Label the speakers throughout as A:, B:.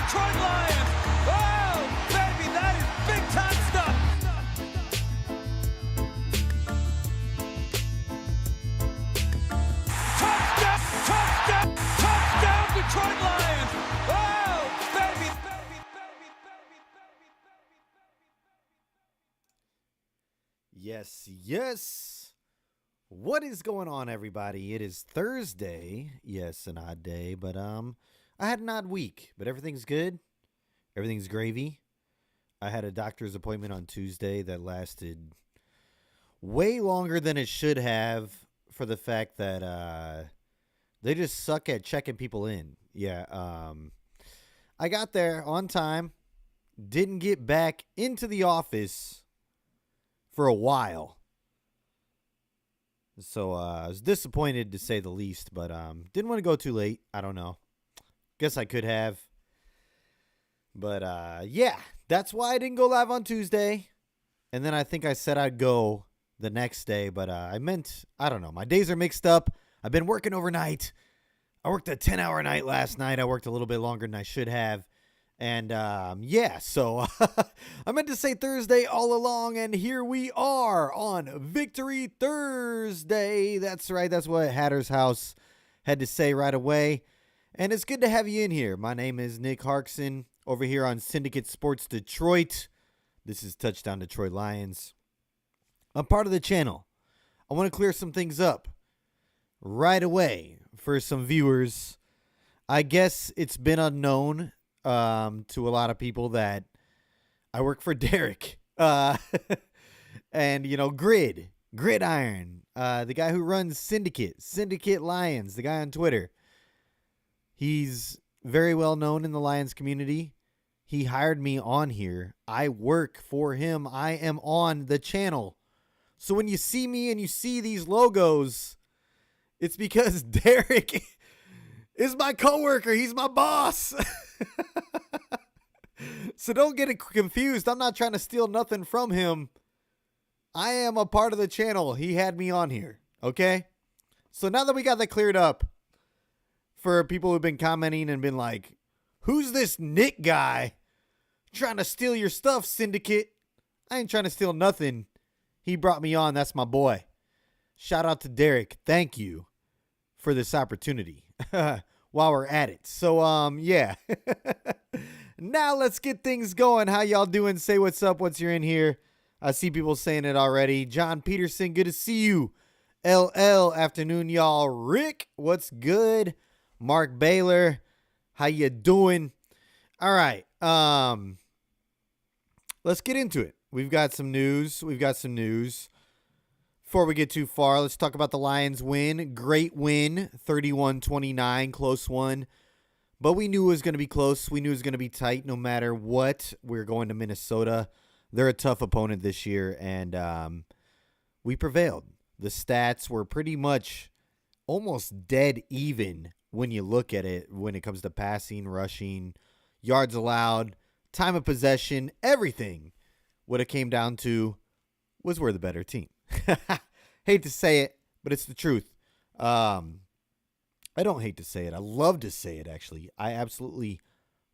A: Detroit Lions. Oh, baby, that is big time stuff. Touchdown, touchdown, touchdown, Detroit Lions. Oh, baby, baby, baby, baby, baby, baby.
B: Yes, yes. What is going on, everybody? It is Thursday. Yes, an odd day, but I had an odd week, but everything's good. Everything's gravy. I had a doctor's appointment on Tuesday that lasted way longer than it should have for the fact that they just suck at checking people in. Yeah, I got there on time, didn't get back into the office for a while. So I was disappointed to say the least, but didn't want to go too late. I don't know. Guess I could have. But yeah, that's why I didn't go live on Tuesday. And then I think I said I'd go the next day, but I don't know. My days are mixed up. I've been working overnight. I worked a 10-hour night last night. I worked a little bit longer than I should have. And yeah, so I meant to say Thursday all along, and here we are on Victory Thursday. That's right. That's what Hatter's House had to say right away. And it's good to have you in here. My name is Nick Harkson over here on Syndicate Sports Detroit. This is Touchdown Detroit Lions. I'm part of the channel. I want to clear some things up right away for some viewers. I guess it's been unknown to a lot of people that I work for Derek. And, you know, Gridiron, the guy who runs Syndicate Lions, the guy on Twitter. He's very well known in the Lions community. He hired me on here. I work for him. I am on the channel. So when you see me and you see these logos, it's because Derek is my coworker. He's my boss. So don't get it confused. I'm not trying to steal nothing from him. I am a part of the channel. He had me on here. Okay? So now that we got that cleared up, for people who've been commenting and been like, who's this Nick guy trying to steal your stuff, Syndicate? I ain't trying to steal nothing. He brought me on. That's my boy. Shout out to Derek. Thank you for this opportunity while we're at it. So, yeah. Now let's get things going. How y'all doing? Say what's up once you're in here. I see people saying it already. John Peterson, good to see you. LL, afternoon, y'all. Rick, what's good? Mark Baylor, how you doing? All right. Let's get into it. We've got some news. Before we get too far, let's talk about the Lions win. Great win, 31-29, close one. But we knew it was going to be close. We knew it was going to be tight no matter what. We're going to Minnesota. They're a tough opponent this year, and we prevailed. The stats were pretty much almost dead even when you look at it, when it comes to passing, rushing, yards allowed, time of possession, everything. What it came down to was we're the better team. Hate to say it, but it's the truth. I don't hate to say it. I love to say it, actually. I absolutely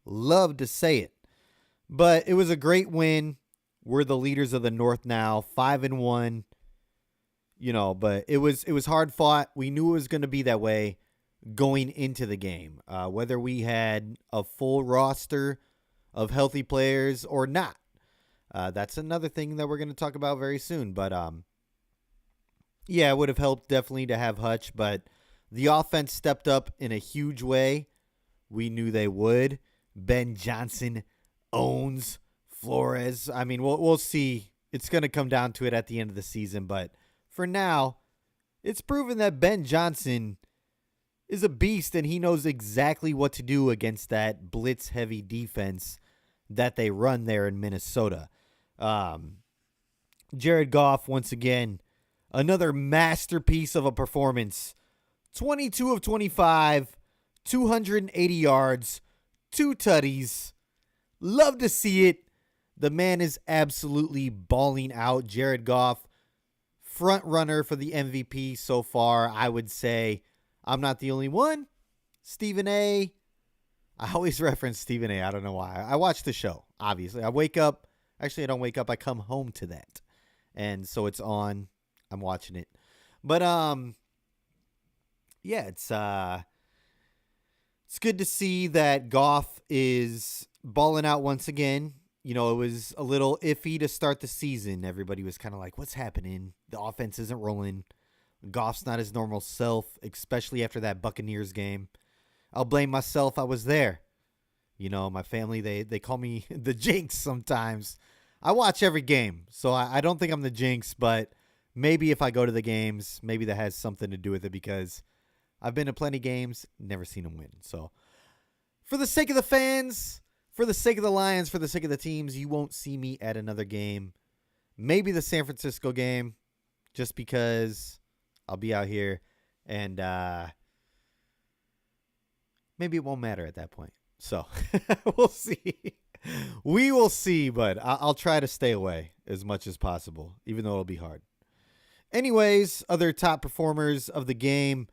B: love to say it. But it was a great win. We're the leaders of the North now, 5-1. You know, but it was hard fought. We knew it was going to be that way going into the game, whether we had a full roster of healthy players or not. That's another thing that we're going to talk about very soon. But, yeah, it would have helped definitely to have Hutch, but the offense stepped up in a huge way. We knew they would. Ben Johnson owns Flores. I mean, we'll see. It's going to come down to it at the end of the season, but for now, it's proven that Ben Johnson is a beast, and he knows exactly what to do against that blitz-heavy defense that they run there in Minnesota. Jared Goff, once again, another masterpiece of a performance. 22 of 25, 280 yards, 2 tutties. Love to see it. The man is absolutely balling out. Jared Goff, front runner for the MVP so far, I would say. I'm not the only one. Stephen A. I always reference Stephen A. I don't know why. I watch the show, obviously. I wake up. Actually, I don't wake up. I come home to that. And so it's on. I'm watching it. But yeah, it's good to see that Goff is balling out once again. You know, it was a little iffy to start the season. Everybody was kind of like, what's happening? The offense isn't rolling. Goff's not his normal self, especially after that Buccaneers game. I'll blame myself. I was there. You know, my family, they call me the jinx sometimes. I watch every game, so I don't think I'm the jinx, but maybe if I go to the games, maybe that has something to do with it because I've been to plenty of games, never seen them win. So for the sake of the fans, for the sake of the Lions, for the sake of the teams, you won't see me at another game. Maybe the San Francisco game, just because I'll be out here, and maybe it won't matter at that point. So we'll see. We will see, but I'll try to stay away as much as possible, even though it'll be hard. Anyways, other top performers of the game.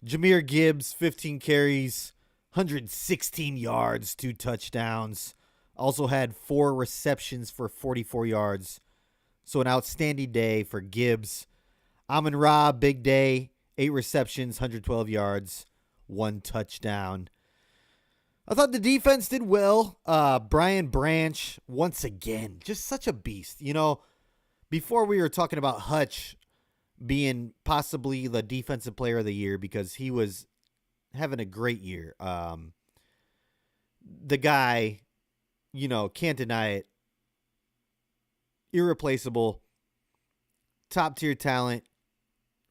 B: Jahmyr Gibbs, 15 carries, 116 yards, 2 touchdowns. Also had 4 receptions for 44 yards. So an outstanding day for Gibbs. Amon-Ra, big day, 8 receptions, 112 yards, 1 touchdown. I thought the defense did well. Brian Branch, once again, just such a beast. You know, before we were talking about Hutch being possibly the defensive player of the year because he was having a great year. The guy, you know, can't deny it. Irreplaceable. Top tier talent.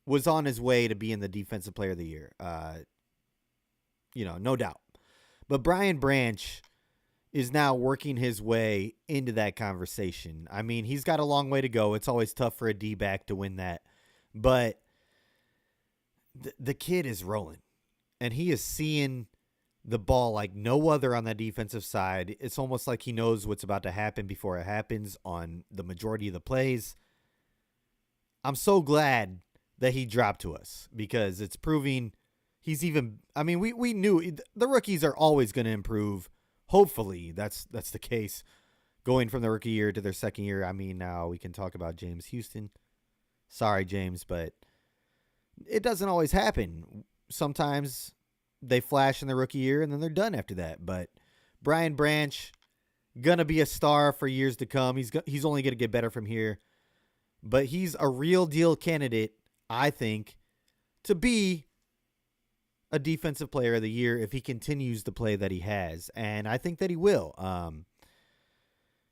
B: Was on his way to being the defensive player of the year. You know, no doubt. But Brian Branch is now working his way into that conversation. I mean, he's got a long way to go. It's always tough for a D-back to win that. But the kid is rolling. And he is seeing the ball like no other on that defensive side. It's almost like he knows what's about to happen before it happens on the majority of the plays. I'm so glad that he dropped to us because it's proving he's even, I mean, we knew the rookies are always going to improve. Hopefully that's the case going from the rookie year to their second year. I mean, now we can talk about James Houston. Sorry, James, but it doesn't always happen. Sometimes they flash in the rookie year and then they're done after that. But Brian Branch, going to be a star for years to come. He's only going to get better from here. But he's a real deal candidate, I think, to be a defensive player of the year if he continues to play that he has. And I think that he will.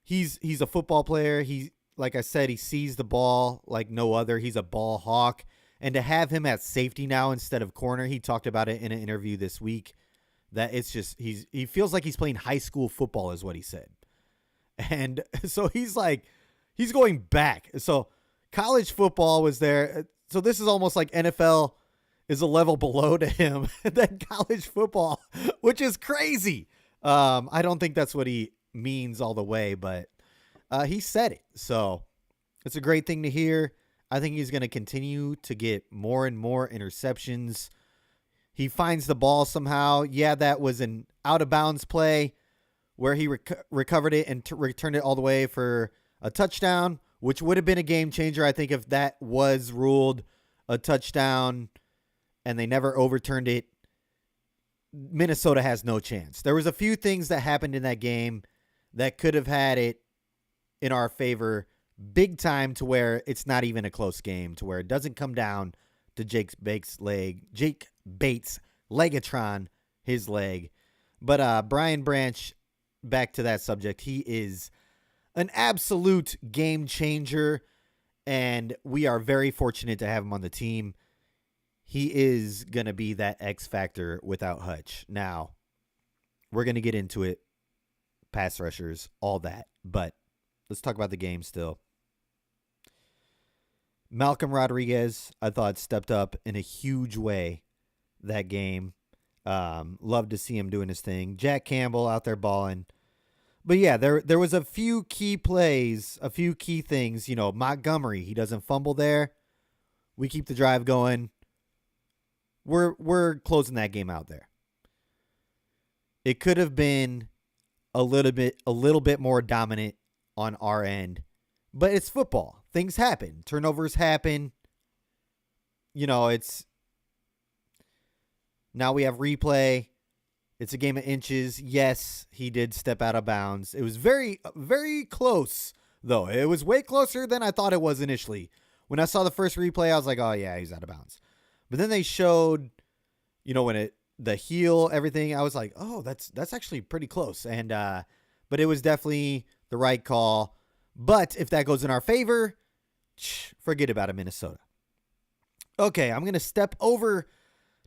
B: He's a football player. He, like I said, he sees the ball like no other. He's a ball hawk. And to have him at safety now instead of corner, he talked about it in an interview this week, that it's just, he feels like he's playing high school football is what he said. And so he's going back. So college football was there. So this is almost like NFL is a level below to him than college football, which is crazy. I don't think that's what he means all the way, but he said it. So it's a great thing to hear. I think he's going to continue to get more and more interceptions. He finds the ball somehow. Yeah, that was an out-of-bounds play where he recovered it and returned it all the way for a touchdown, which would have been a game changer, I think, if that was ruled a touchdown and they never overturned it. Minnesota has no chance. There was a few things that happened in that game that could have had it in our favor big time to where it's not even a close game, to where it doesn't come down to Jake Bates' Legatron, his leg. But Brian Branch, back to that subject, he is an absolute game changer, and we are very fortunate to have him on the team. He is going to be that X factor without Hutch. Now, we're going to get into it. Pass rushers, all that. But let's talk about the game still. Malcolm Rodriguez, I thought, stepped up in a huge way that game. Love to see him doing his thing. Jack Campbell out there balling. But yeah, there was a few key plays, a few key things. You know, Montgomery, he doesn't fumble there. We keep the drive going. We're closing that game out there. it could have been a little bit more dominant on our end. But it's football. Things happen. Turnovers happen. It's now we have replay. It's a game of inches. Yes, he did step out of bounds. It was very, very close, though. It was way closer than I thought it was initially. When I saw the first replay, I was like, oh, yeah, he's out of bounds. But then they showed, when the heel, everything, I was like, oh, that's actually pretty close. And but it was definitely the right call. But if that goes in our favor, forget about it, Minnesota. Okay, I'm going to step over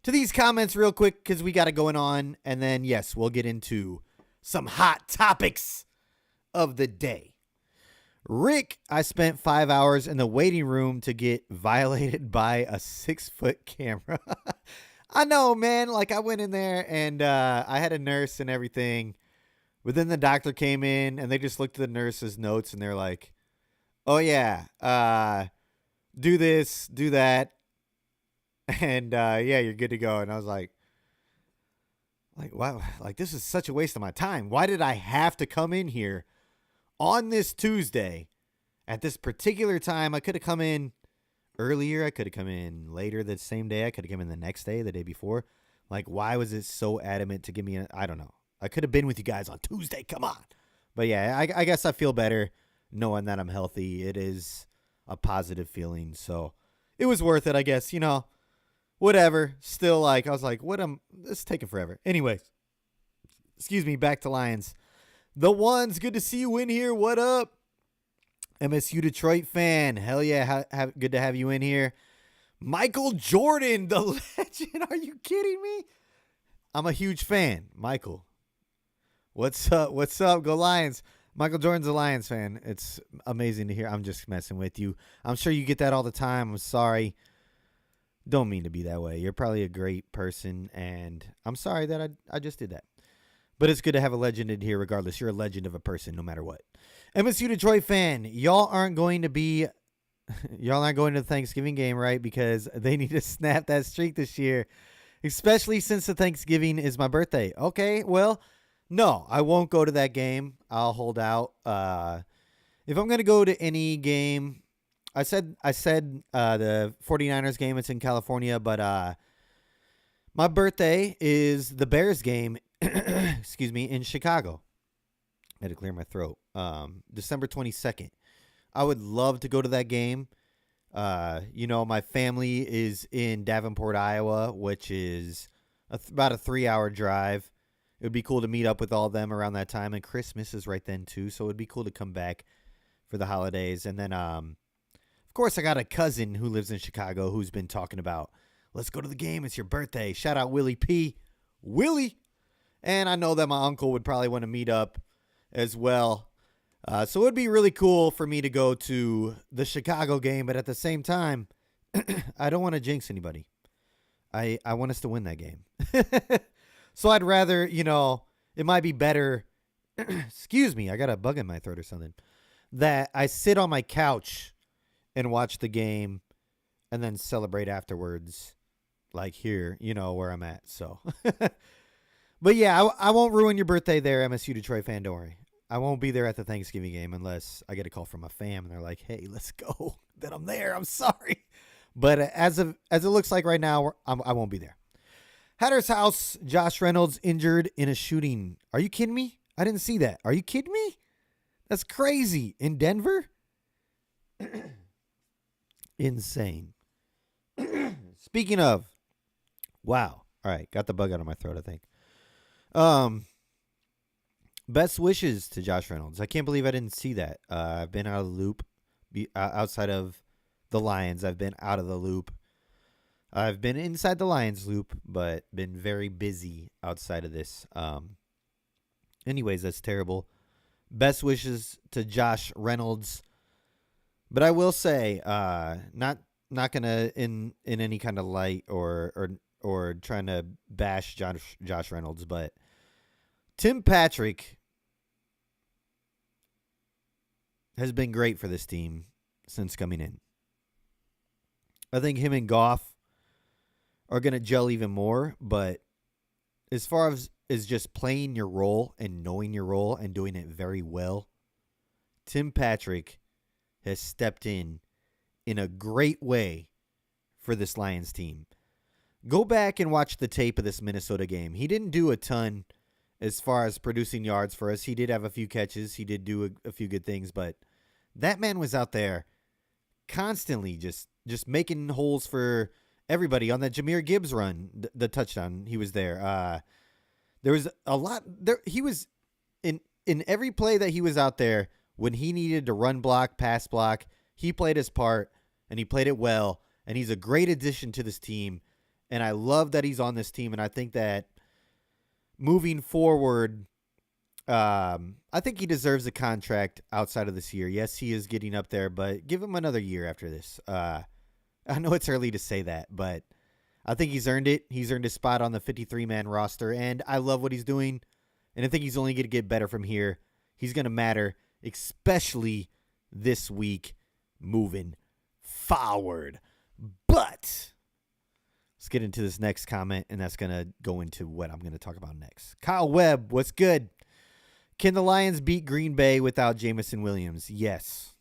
B: to these comments real quick because we got it going on. And then, yes, we'll get into some hot topics of the day. Rick, I spent 5 hours in the waiting room to get violated by a 6-foot camera. I know, man. Like, I went in there and I had a nurse and everything. But then the doctor came in and they just looked at the nurse's notes and they're like, oh, yeah, do this, do that. And, yeah, you're good to go. And I was like, wow, like, this is such a waste of my time. Why did I have to come in here on this Tuesday at this particular time? I could have come in earlier. I could have come in later the same day. I could have come in the next day, the day before. Like, why was it so adamant to give me I don't know. I could have been with you guys on Tuesday. Come on. But, yeah, I guess I feel better knowing that I'm healthy. It is a positive feeling. So it was worth it, I guess. Whatever. Still, I was like, this is taking forever. Anyways, excuse me, back to Lions. The Ones, good to see you in here. What up? MSU Detroit fan. Hell yeah, good to have you in here. Michael Jordan, the legend. Are you kidding me? I'm a huge fan. Michael, what's up? What's up? Go Lions. Michael Jordan's a Lions fan. It's amazing to hear. I'm just messing with you. I'm sure you get that all the time. I'm sorry. Don't mean to be that way. You're probably a great person, and I'm sorry that I just did that. But it's good to have a legend in here regardless. You're a legend of a person no matter what. MSU Detroit fan, y'all aren't going to the Thanksgiving game, right? Because they need to snap that streak this year, especially since the Thanksgiving is my birthday. Okay, well, no, I won't go to that game. I'll hold out. If I'm going to go to any game, I said the 49ers game, it's in California, but my birthday is the Bears game, excuse me, in Chicago. I had to clear my throat. December 22nd. I would love to go to that game. My family is in Davenport, Iowa, which is about a 3-hour drive. It would be cool to meet up with all of them around that time, and Christmas is right then too, so it would be cool to come back for the holidays. And then, of course, I got a cousin who lives in Chicago who's been talking about, let's go to the game. It's your birthday. Shout out Willie P. Willie. And I know that my uncle would probably want to meet up as well. So it would be really cool for me to go to the Chicago game, but at the same time, I don't want to jinx anybody. I want us to win that game. So I'd rather, it might be better, excuse me, I got a bug in my throat or something, that I sit on my couch and watch the game and then celebrate afterwards, like here, where I'm at. So, but yeah, I won't ruin your birthday there, MSU Detroit fan. Don't worry. I won't be there at the Thanksgiving game unless I get a call from my fam and they're like, hey, let's go. Then I'm there. I'm sorry. But as it looks like right now, I won't be there. Hatter's house, Josh Reynolds injured in a shooting. Are you kidding me? I didn't see that. Are you kidding me? That's crazy. In Denver? Insane. Speaking of, wow. All right, got the bug out of my throat, I think. Best wishes to Josh Reynolds. I can't believe I didn't see that. I've been out of the loop. Outside of the Lions, I've been out of the loop. I've been inside the Lions loop, but been very busy outside of this. Anyways, that's terrible. Best wishes to Josh Reynolds. But I will say, not gonna in any kind of light or trying to bash Josh Reynolds, but Tim Patrick has been great for this team since coming in. I think him and Goff are going to gel even more, but as far is just playing your role and knowing your role and doing it very well. Tim Patrick has stepped in a great way for this Lions team. Go back and watch the tape of this Minnesota game. He didn't do a ton as far as producing yards for us. He did have a few catches. He did do a few good things, but that man was out there constantly just making holes for everybody on that Jahmyr Gibbs run, the touchdown. He was there. There was a lot there. He was in every play that he was out there when he needed to run block, pass block. He played his part and he played it well. And he's a great addition to this team. And I love that he's on this team. And I think that moving forward, I think he deserves a contract outside of this year. Yes, he is getting up there, but give him another year after this. I know it's early to say that, but I think he's earned it. He's earned his spot on the 53-man roster, and I love what he's doing, and I think he's only going to get better from here. He's going to matter, especially this week moving forward. But let's get into this next comment, and that's going to go into what I'm going to talk about next. Kyle Webb, what's good? Can the Lions beat Green Bay without Jamison Williams? Yes,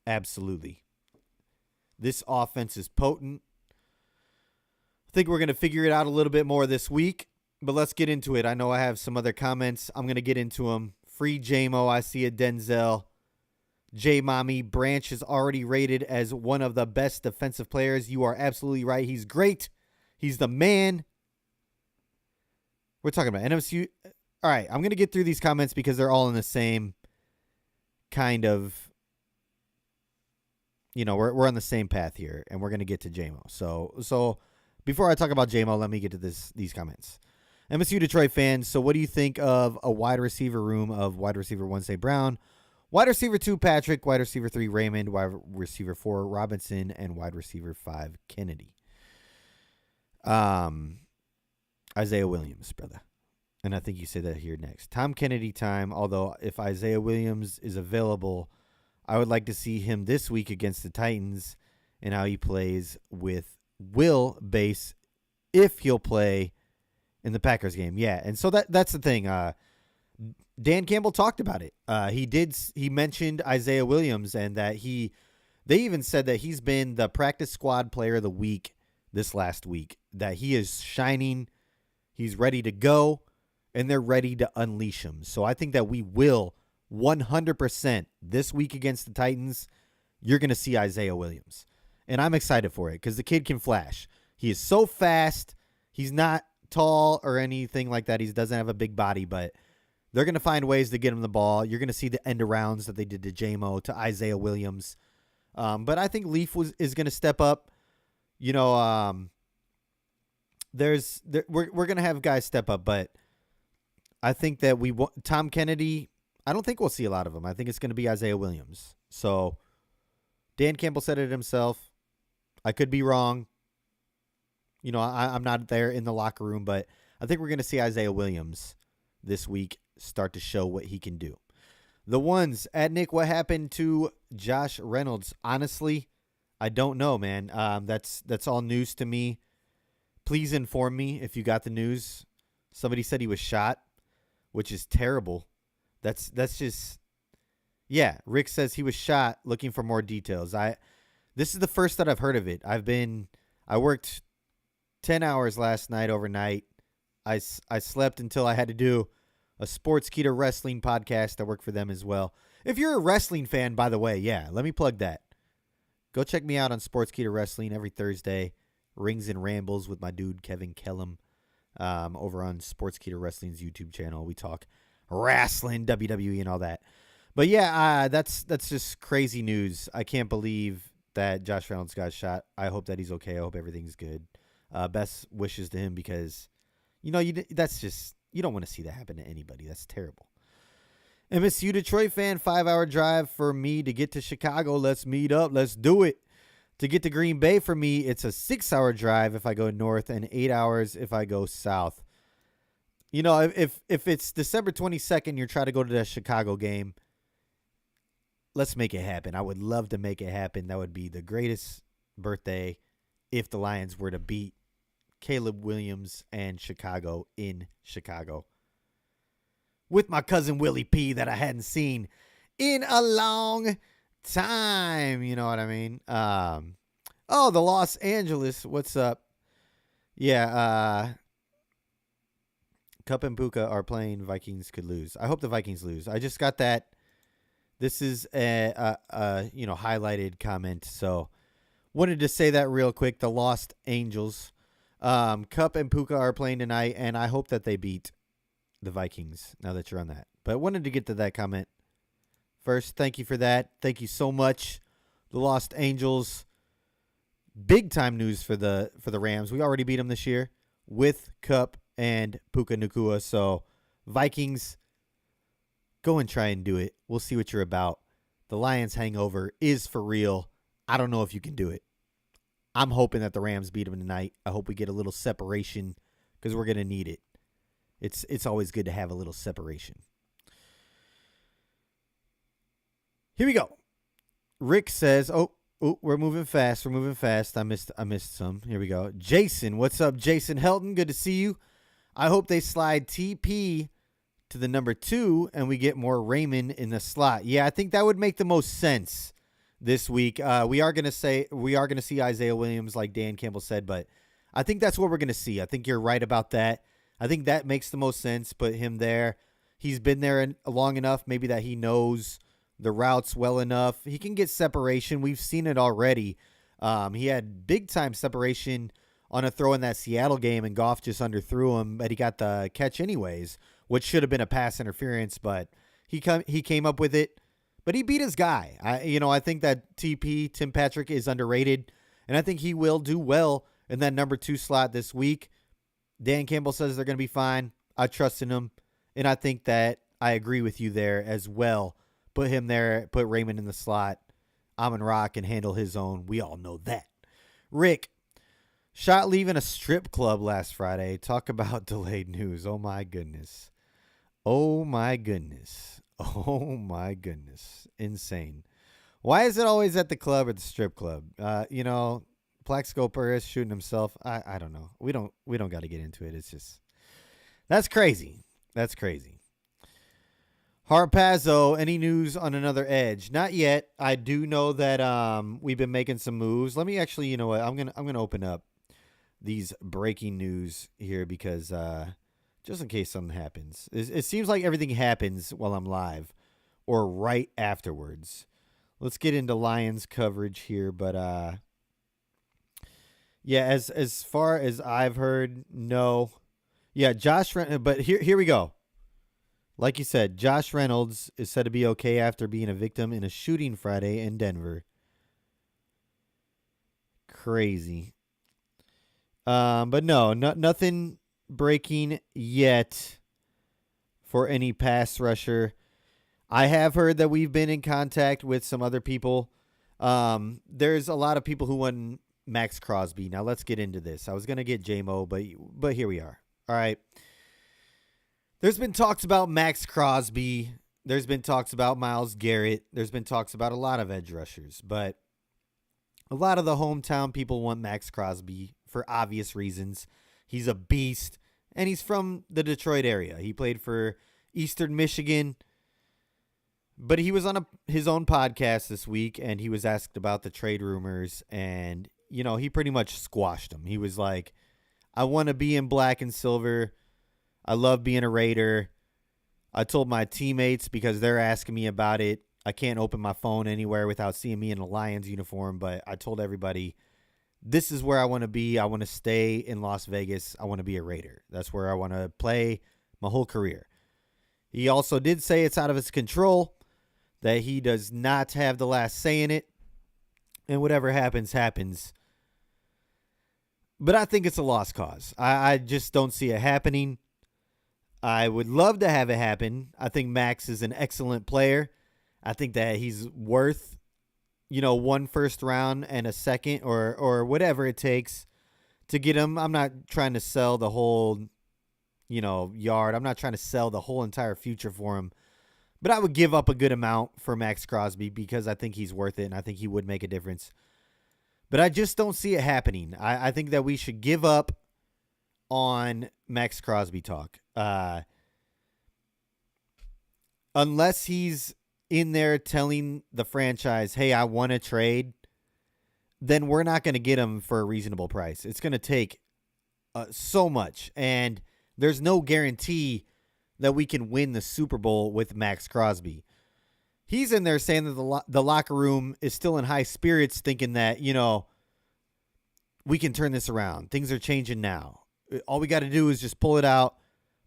B: absolutely. This offense is potent. I think we're going to figure it out a little bit more this week, but let's get into it. I know I have some other comments. I'm going to get into them. Free JMO, I see a Denzel. J Mommy, Branch is already rated as one of the best defensive players. You are absolutely right. He's great. He's the man. We're talking about NMSU. All right, I'm going to get through these comments because they're all in the same kind of, we're on the same path here, and we're going to get to JMO. So before I talk about JMO, let me get to these comments. MSU Detroit fans, so what do you think of a wide receiver room of wide receiver 1, St. Brown, wide receiver 2, Patrick, wide receiver 3, Raymond, wide receiver 4, Robinson, and wide receiver 5, Kennedy? Isaiah Williams, brother. And I think you say that here next. Tom Kennedy time, although if Isaiah Williams is available, I would like to see him this week against the Titans and how he plays with Will Base if he'll play in the Packers game. Yeah, and so that's the thing. Dan Campbell talked about it. He mentioned Isaiah Williams and that they even said that he's been the practice squad player of the week this last week, that he is shining. He's ready to go, and they're ready to unleash him. So I think that we will 100% this week against the Titans, you're going to see Isaiah Williams. And I'm excited for it because the kid can flash. He is so fast. He's not tall or anything like that. He doesn't have a big body, but they're going to find ways to get him the ball. You're going to see the end arounds that they did to JMO, to Isaiah Williams. But I think Leaf is going to step up. We're going to have guys step up, but I think that Tom Kennedy, I don't think we'll see a lot of him. I think it's going to be Isaiah Williams. So Dan Campbell said it himself. I could be wrong. I'm not there in the locker room, but I think we're going to see Isaiah Williams this week start to show what he can do. The ones at Nick, what happened to Josh Reynolds? Honestly, I don't know, man. That's all news to me. Please inform me if you got the news. Somebody said he was shot, which is terrible. That's just, yeah. Rick says he was shot. Looking for more details. This is the first that I've heard of it. I worked 10 hours last night overnight. I slept until I had to do a Sportskeeda Wrestling podcast. I work for them as well. If you're a wrestling fan, by the way, yeah, let me plug that. Go check me out on Sportskeeda Wrestling every Thursday. Rings and Rambles with my dude Kevin Kellum over on Sportskeeda Wrestling's YouTube channel. We talk wrestling, WWE, and all that. But yeah, that's just crazy news. I can't believe that Josh Reynolds got shot. I hope that he's okay. I hope everything's good. Best wishes to him because, that's just, you don't want to see that happen to anybody. That's terrible. MSU Detroit fan, 5-hour drive for me to get to Chicago. Let's meet up. Let's do it. To get to Green Bay for me, it's a 6-hour drive if I go north and 8 hours if I go south. If it's December 22nd, you're trying to go to the Chicago game, let's make it happen. I would love to make it happen. That would be the greatest birthday if the Lions were to beat Caleb Williams and Chicago in Chicago. With my cousin Willie P that I hadn't seen in a long time. You know what I mean? Oh, the Los Angeles. What's up? Yeah, Cup and Puka are playing. Vikings could lose. I hope the Vikings lose. I just got that. This is a highlighted comment, so wanted to say that real quick. The Lost Angels, Cup and Puka are playing tonight, and I hope that they beat the Vikings. Now that you're on that, but wanted to get to that comment first. Thank you for that. Thank you so much. The Lost Angels, big time news for the Rams. We already beat them this year with Cup and Puka Nacua. So Vikings, go and try and do it. We'll see what you're about. The Lions hangover is for real. I don't know if you can do it. I'm hoping that the Rams beat them tonight. I hope we get a little separation because we're going to need it. It's always good to have a little separation. Here we go. Rick says, oh, we're moving fast. We're moving fast. I missed some. Here we go. Jason, what's up, Jason Helton? Good to see you. I hope they slide TP to the number 2 and we get more Raymond in the slot. Yeah, I think that would make the most sense this week. We are going to see Isaiah Williams like Dan Campbell said, but I think that's what we're going to see. I think you're right about that. I think that makes the most sense. Put him there. He's been there long enough, maybe that he knows the routes well enough. He can get separation. We've seen it already. He had big time separation on a throw in that Seattle game, and Goff just underthrew him, but he got the catch anyways, which should have been a pass interference, but he came up with it. But he beat his guy. I think that Tim Patrick is underrated, and I think he will do well in that number 2 slot this week. Dan Campbell says they're going to be fine. I trust in him, and I think that I agree with you there as well. Put him there, put Raymond in the slot. Amon-Ra can handle his own. We all know that. Rick, shot leaving a strip club last Friday. Talk about delayed news. Oh, my goodness. Oh, my goodness. Oh, my goodness. Insane. Why is it always at the club or the strip club? Plaxico Perez shooting himself. I don't know. We don't got to get into it. It's just, that's crazy. That's crazy. Harpazzo, any news on another edge? Not yet. I do know that we've been making some moves. Let me actually, you know what? I'm gonna open up these breaking news here because just in case something happens. It seems like everything happens while I'm live or right afterwards. Let's get into Lions coverage here, but yeah, as far as I've heard, no. Yeah, but here we go. Like you said, Josh Reynolds is said to be okay after being a victim in a shooting Friday in Denver. Crazy. But no, nothing breaking yet for any pass rusher. I have heard that we've been in contact with some other people. There's a lot of people who want Max Crosby. Now let's get into this. I was going to get J-Mo, but here we are. All right. There's been talks about Max Crosby. There's been talks about Myles Garrett. There's been talks about a lot of edge rushers. But a lot of the hometown people want Max Crosby for obvious reasons. He's a beast, and he's from the Detroit area. He played for Eastern Michigan. But he was on his own podcast this week, and he was asked about the trade rumors. And, he pretty much squashed them. He was like, I want to be in black and silver. I love being a Raider. I told my teammates because they're asking me about it. I can't open my phone anywhere without seeing me in a Lions uniform, but I told everybody, this is where I want to be. I want to stay in Las Vegas. I want to be a Raider. That's where I want to play my whole career. He also did say it's out of his control, that he does not have the last say in it, and whatever happens, happens. But I think it's a lost cause. I just don't see it happening. I would love to have it happen. I think Max is an excellent player. I think that he's worth, 1 first round and a second or whatever it takes to get him. I'm not trying to sell the whole, yard. I'm not trying to sell the whole entire future for him. But I would give up a good amount for Max Crosby because I think he's worth it and I think he would make a difference. But I just don't see it happening. I think that we should give up on Max Crosby talk. Unless he's in there telling the franchise, hey, I want to trade, then we're not going to get him for a reasonable price. It's going to take so much. And there's no guarantee that we can win the Super Bowl with Max Crosby. He's in there saying that the locker room is still in high spirits, thinking that, we can turn this around. Things are changing now. All we got to do is just pull it out,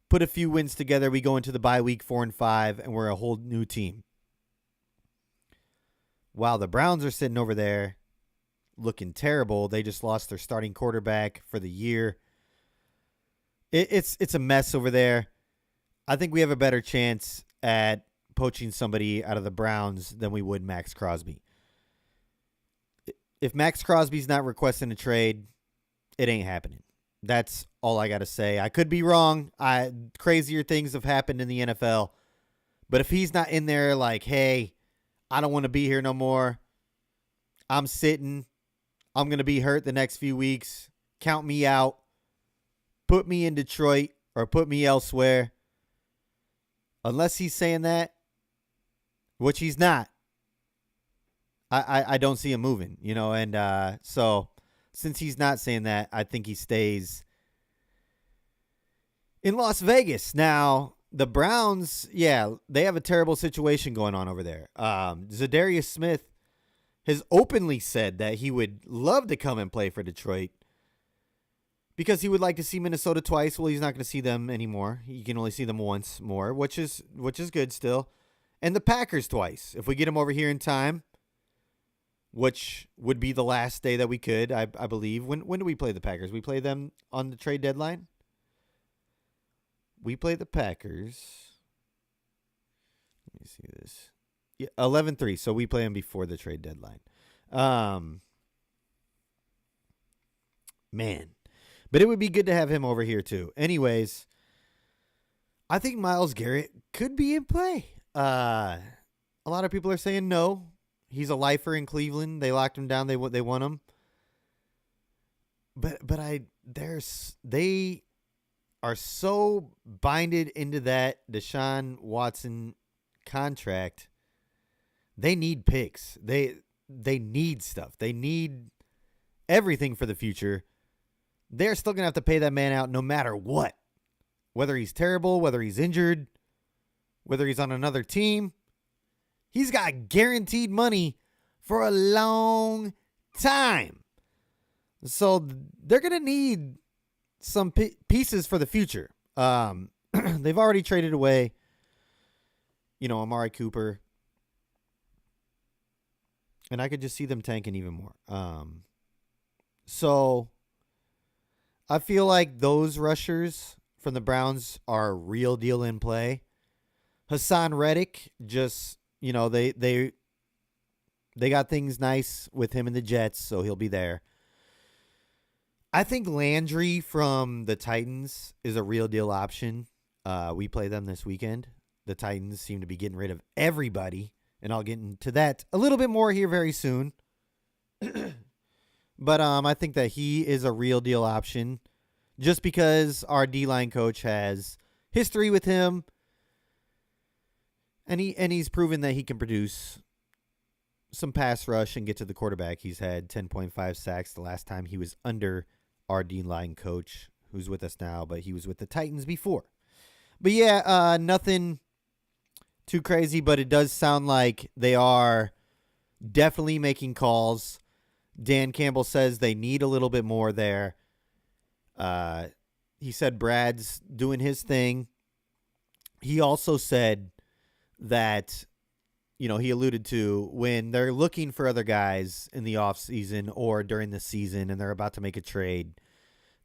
B: put a few wins together. We go into the bye week 4-5, and we're a whole new team. While the Browns are sitting over there looking terrible. They just lost their starting quarterback for the year. It's a mess over there. I think we have a better chance at poaching somebody out of the Browns than we would Max Crosby. If Max Crosby's not requesting a trade, it ain't happening. That's all I got to say. I could be wrong. Crazier things have happened in the NFL. But if he's not in there like, hey, I don't want to be here no more. I'm sitting. I'm going to be hurt the next few weeks. Count me out. Put me in Detroit or put me elsewhere. Unless he's saying that, which he's not, I don't see him moving, and so since he's not saying that, I think he stays in Las Vegas. Now, the Browns, they have a terrible situation going on over there. Zadarius Smith has openly said that he would love to come and play for Detroit because he would like to see Minnesota twice. Well, he's not going to see them anymore. He can only see them once more, which is good still. And the Packers twice. If we get him over here in time, which would be the last day that we could, I believe. When do we play the Packers? We play them on the trade deadline? We play the Packers. Let me see this. Yeah, 11-3, so we play them before the trade deadline. Man. But it would be good to have him over here too. Anyways, I think Myles Garrett could be in play. A lot of people are saying no. He's a lifer in Cleveland. They locked him down. They won him. But they are so binded into that Deshaun Watson contract. They need picks. They need stuff. They need everything for the future. They're still going to have to pay that man out no matter what. Whether he's terrible, whether he's injured, whether he's on another team. He's got guaranteed money for a long time. So they're going to need some pieces for the future. They've already traded away, Amari Cooper. And I could just see them tanking even more. So I feel like those rushers from the Browns are a real deal in play. Hassan Reddick just... they got things nice with him and the Jets, so he'll be there. I think Landry from the Titans is a real deal option. We play them this weekend. The Titans seem to be getting rid of everybody, and I'll get into that a little bit more here very soon. But I think that he is a real deal option just because our D-line coach has history with him. And he's proven that he can produce some pass rush and get to the quarterback. He's had 10.5 sacks the last time he was under our D-line coach, who's with us now, but he was with the Titans before. But nothing too crazy, but it does sound like they are definitely making calls. Dan Campbell says they need a little bit more there. He said Brad's doing his thing. He also said that, he alluded to when they're looking for other guys in the offseason or during the season and they're about to make a trade,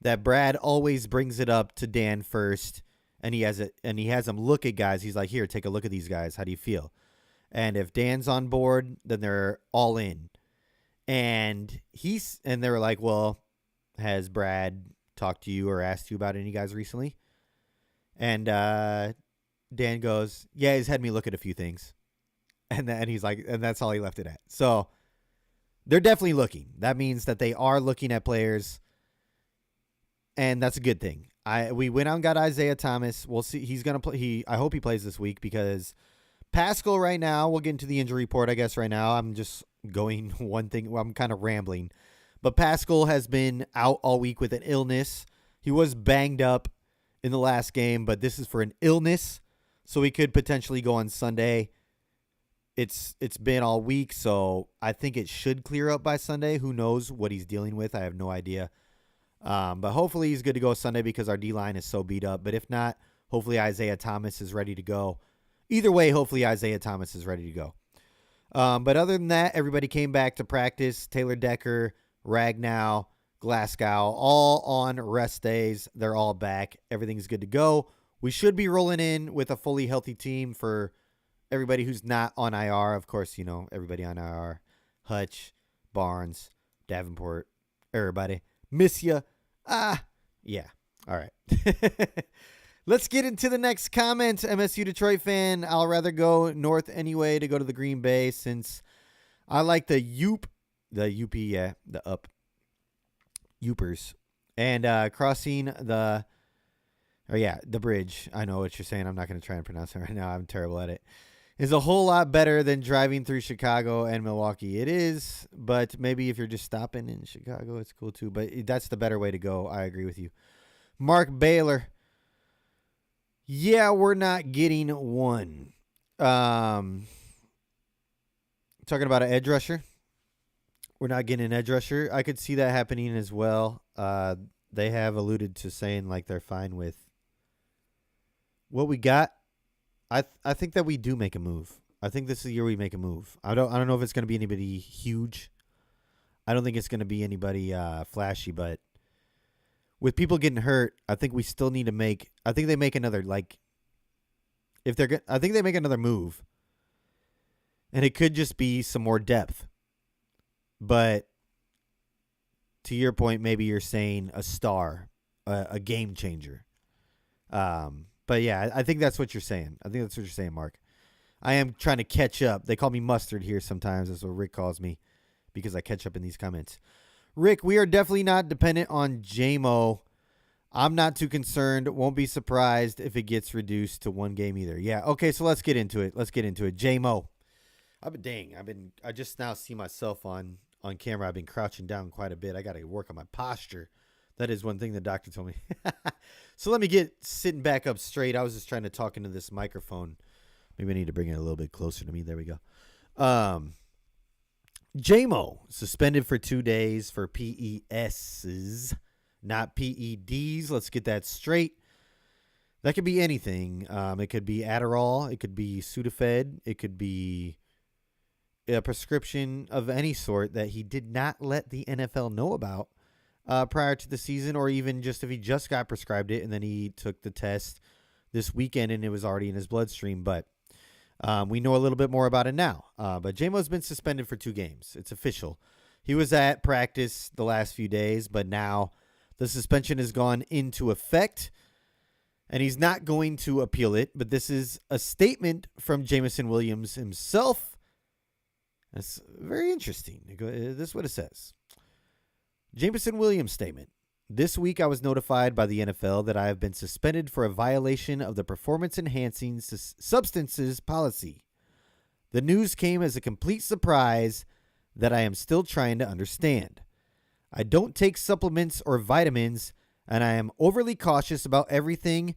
B: that Brad always brings it up to Dan first, and he has him look at guys. He's like, here, take a look at these guys. How do you feel? And if Dan's on board, then they're all in. And they were like, well, has Brad talked to you or asked you about any guys recently? And Dan goes, yeah, he's had me look at a few things. And then he's like, and that's all he left it at. So they're definitely looking. That means that they are looking at players. and that's a good thing. We went out and got Isaiah Thomas. We'll see. He's gonna play. I hope he plays this week because Pascal right now. We'll get into the injury report. I guess right now I'm just going one thing. Well, I'm kind of rambling, but Pascal has been out all week with an illness. He was banged up in the last game, but this is for an illness, so he could potentially go on Sunday. It's been all week, so I think it should clear up by Sunday. Who knows what he's dealing with? I have no idea. But hopefully he's good to go Sunday because our D-line is so beat up. But if not, hopefully Isaiah Thomas is ready to go. Either way, hopefully Isaiah Thomas is ready to go. But other than that, everybody came back to practice. Taylor Decker, Ragnow, Glasgow, all on rest days. They're all back. Everything's good to go. We should be rolling in with a fully healthy team for everybody who's not on IR. Of course, you know, everybody on IR. Hutch, Barnes, Davenport, everybody. Miss ya. Yeah. All right. Let's get into the next comment. MSU Detroit fan. I'll rather go north anyway to go to the Green Bay since I like the UP, yeah, the up, Upers, and crossing the bridge. I know what you're saying. I'm not going to try and pronounce it right now. I'm terrible at it. Is a whole lot better than driving through Chicago and Milwaukee. It is, but maybe if you're just stopping in Chicago, it's cool too. But that's the better way to go. I agree with you. Mark Baylor. Yeah, we're not getting one. Talking about an edge rusher. We're not getting an edge rusher. I could see that happening as well. They have alluded to saying like they're fine with what we got. I think that we do make a move. I think this is the year we make a move. I don't know if it's going to be anybody huge. I don't think it's going to be anybody flashy, but with people getting hurt, I think we still need to make. I think they make another I think they make another move, and it could just be some more depth. But to your point, maybe you're saying a star, a game changer. But yeah, I think that's what you're saying. I think that's what you're saying, Mark. I am trying to catch up. They call me Mustard here sometimes. That's what Rick calls me because I catch up in these comments. Rick, we are definitely not dependent on JMO. I'm not too concerned. Won't be surprised if it gets reduced to one game either. Yeah, okay, so let's get into it. JMO. I just now see myself on camera. I've been crouching down quite a bit. I got to work on my posture. That is one thing the doctor told me. So let me get sitting back up straight. I was just trying to talk into this microphone. Maybe I need to bring it a little bit closer to me. There we go. JMO suspended for 2 days for PESs, not PEDs. Let's get that straight. That could be anything. It could be Adderall. It could be Sudafed. It could be a prescription of any sort that he did not let the NFL know about prior to the season, or even just if he just got prescribed it and then he took the test this weekend and it was already in his bloodstream. But we know a little bit more about it now. But JMO's been suspended for 2 games. It's official. He was at practice the last few days, but now the suspension has gone into effect, and he's not going to appeal it. But this is a statement from Jameson Williams himself. That's very interesting. This is what it says. Jameson Williams statement. This week I was notified by the NFL that I have been suspended for a violation of the performance-enhancing substances policy. The news came as a complete surprise that I am still trying to understand. I don't take supplements or vitamins, and I am overly cautious about everything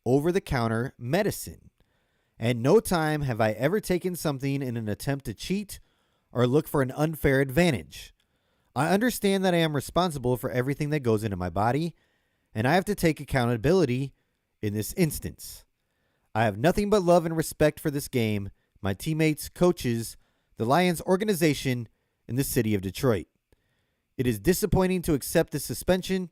B: over-the-counter medicine. At no time have I ever taken something in an attempt to cheat or look for an unfair advantage. I understand that I am responsible for everything that goes into my body, and I have to take accountability in this instance. I have nothing but love and respect for this game, my teammates, coaches, the Lions organization, and the city of Detroit. It is disappointing to accept this suspension,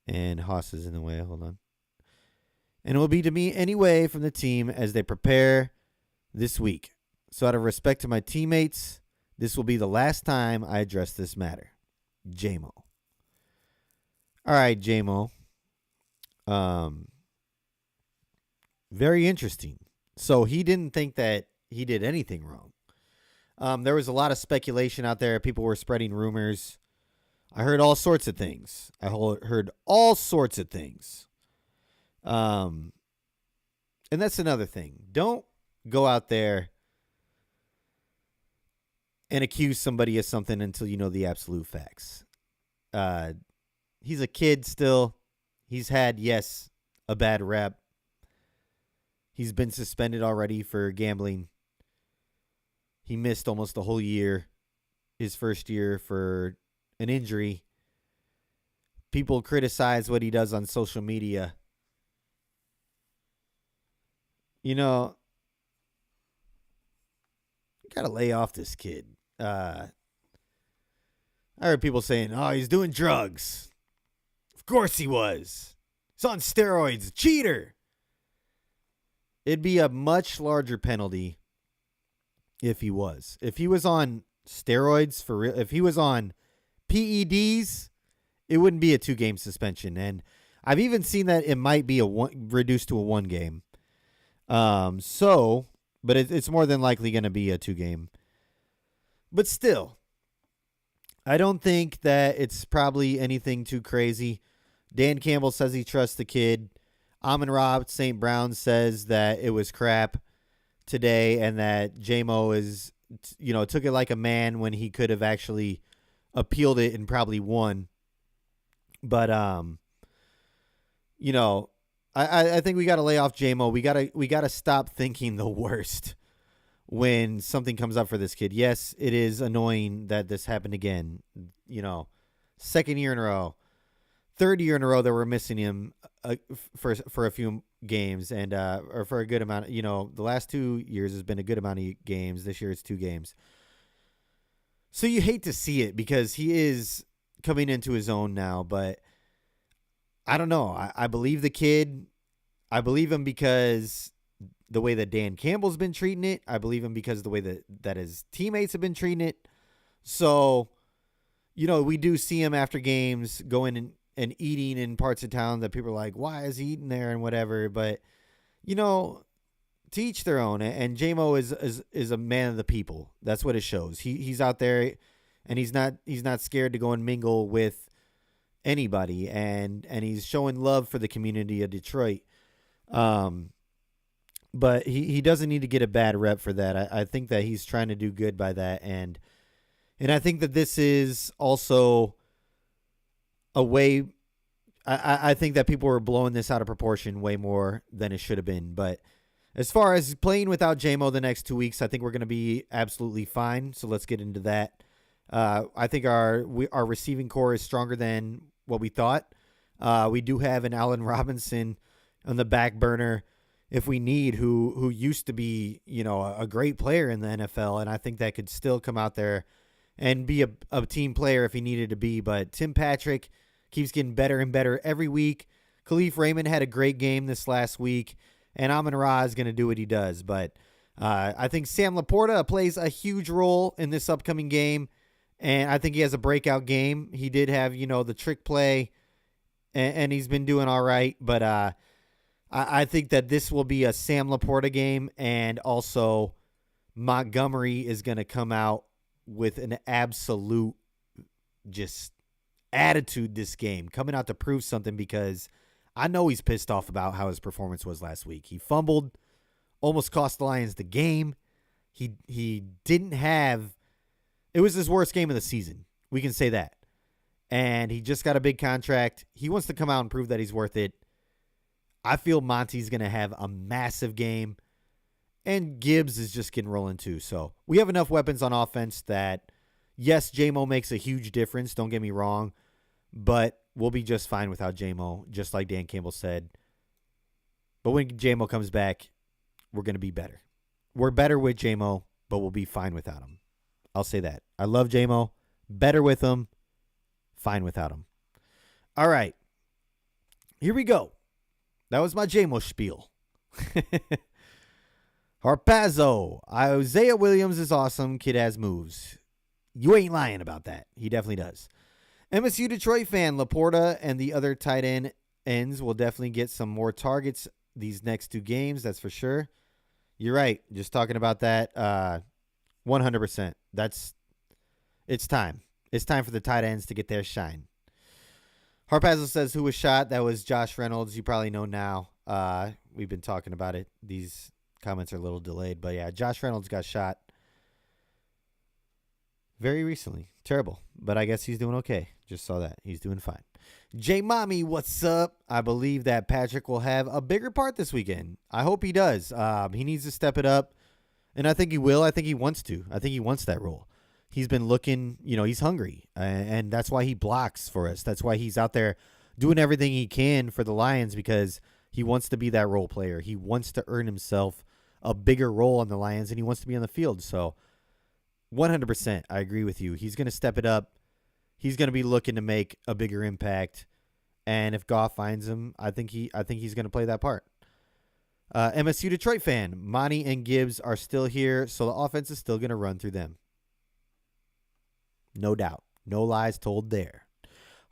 B: and Haas is in the way, hold on. And it will be to me anyway from the team as they prepare this week. So out of respect to my teammates, this will be the last time I address this matter. JMO. All right, JMO. Very interesting. So he didn't think that he did anything wrong. There was a lot of speculation out there. People were spreading rumors I heard all sorts of things. Heard all sorts of things. And that's another thing. Don't go out there and accuse somebody of something until you know the absolute facts. He's a kid still. He's had, yes, a bad rep. He's been suspended already for gambling. He missed almost a whole year, his first year, for an injury. People criticize what he does on social media. You know, you got to lay off this kid. I heard people saying, oh, he's doing drugs. Of course he was. He's on steroids. Cheater. It'd be a much larger penalty if he was. If he was on steroids for real, if he was on PEDs, it wouldn't be a 2-game suspension. And I've even seen that it might be reduced to a 1-game. But it's more than likely going to be a 2-game. But still, I don't think that it's probably anything too crazy. Dan Campbell says he trusts the kid. Amon-Ra St. Brown says that it was crap today and that J-Mo is, took it like a man when he could have actually appealed it and probably won. But, I think we got to lay off J-Mo. We got to stop thinking the worst when something comes up for this kid. Yes, it is annoying that this happened again. Second year in a row. Third year in a row that we're missing him for a few games and or for a good amount. The last 2 years has been a good amount of games. This year it's 2 games. So you hate to see it because he is coming into his own now. But I don't know. I believe the kid. I believe him because the way that Dan Campbell's been treating it. I believe him because the way that his teammates have been treating it. So, we do see him after games going and eating in parts of town that people are like, why is he eating there and whatever. But, to each their own. And J-Mo is a man of the people. That's what it shows. He's out there and he's not scared to go and mingle with anybody. And he's showing love for the community of Detroit. But he doesn't need to get a bad rep for that. I think that he's trying to do good by that. And I think that this is also a way. I think that people were blowing this out of proportion way more than it should have been. But as far as playing without J-Mo the next 2 weeks, I think we're going to be absolutely fine. So let's get into that. I think our receiving core is stronger than what we thought. We do have an Allen Robinson on the back burner if we need, who used to be, a great player in the NFL. And I think that could still come out there and be a team player if he needed to be. But Tim Patrick keeps getting better and better every week. Khalif Raymond had a great game this last week, and Amon-Ra is going to do what he does. But I think Sam Laporta plays a huge role in this upcoming game, and I think he has a breakout game. He did have, the trick play, and he's been doing all right. But I think that this will be a Sam Laporta game, and also Montgomery is going to come out with an absolute just attitude this game, coming out to prove something, because I know he's pissed off about how his performance was last week. He fumbled, almost cost the Lions the game. He didn't have – it was his worst game of the season. We can say that. And he just got a big contract. He wants to come out and prove that he's worth it. I feel Monty's going to have a massive game. And Gibbs is just getting rolling too. So we have enough weapons on offense that, yes, J-Mo makes a huge difference. Don't get me wrong. But we'll be just fine without J-Mo, just like Dan Campbell said. But when J-Mo comes back, we're going to be better. We're better with J-Mo, but we'll be fine without him. I'll say that. I love J-Mo. Better with him. Fine without him. All right. Here we go. That was my J-Mo spiel. Harpazzo. Isaiah Williams is awesome. Kid has moves. You ain't lying about that. He definitely does. MSU Detroit fan, Laporta and the other tight ends will definitely get some more targets these next 2 games. That's for sure. You're right. Just talking about that. 100%. It's time. It's time for the tight ends to get their shine. Harpazzo says, who was shot? That was Josh Reynolds. You probably know now. We've been talking about it. These comments are a little delayed. But, yeah, Josh Reynolds got shot very recently. Terrible. But I guess he's doing okay. Just saw that. He's doing fine. J Mommy, what's up? I believe that Patrick will have a bigger part this weekend. I hope he does. He needs to step it up. And I think he will. I think he wants to. I think he wants that role. He's been looking, he's hungry. And that's why he blocks for us. That's why he's out there doing everything he can for the Lions, because he wants to be that role player. He wants to earn himself a bigger role on the Lions, and he wants to be on the field. So 100%, I agree with you. He's going to step it up. He's going to be looking to make a bigger impact. And if Goff finds him, I think he's going to play that part. MSU Detroit fan, Monty and Gibbs are still here, so the offense is still going to run through them. No doubt. No lies told there.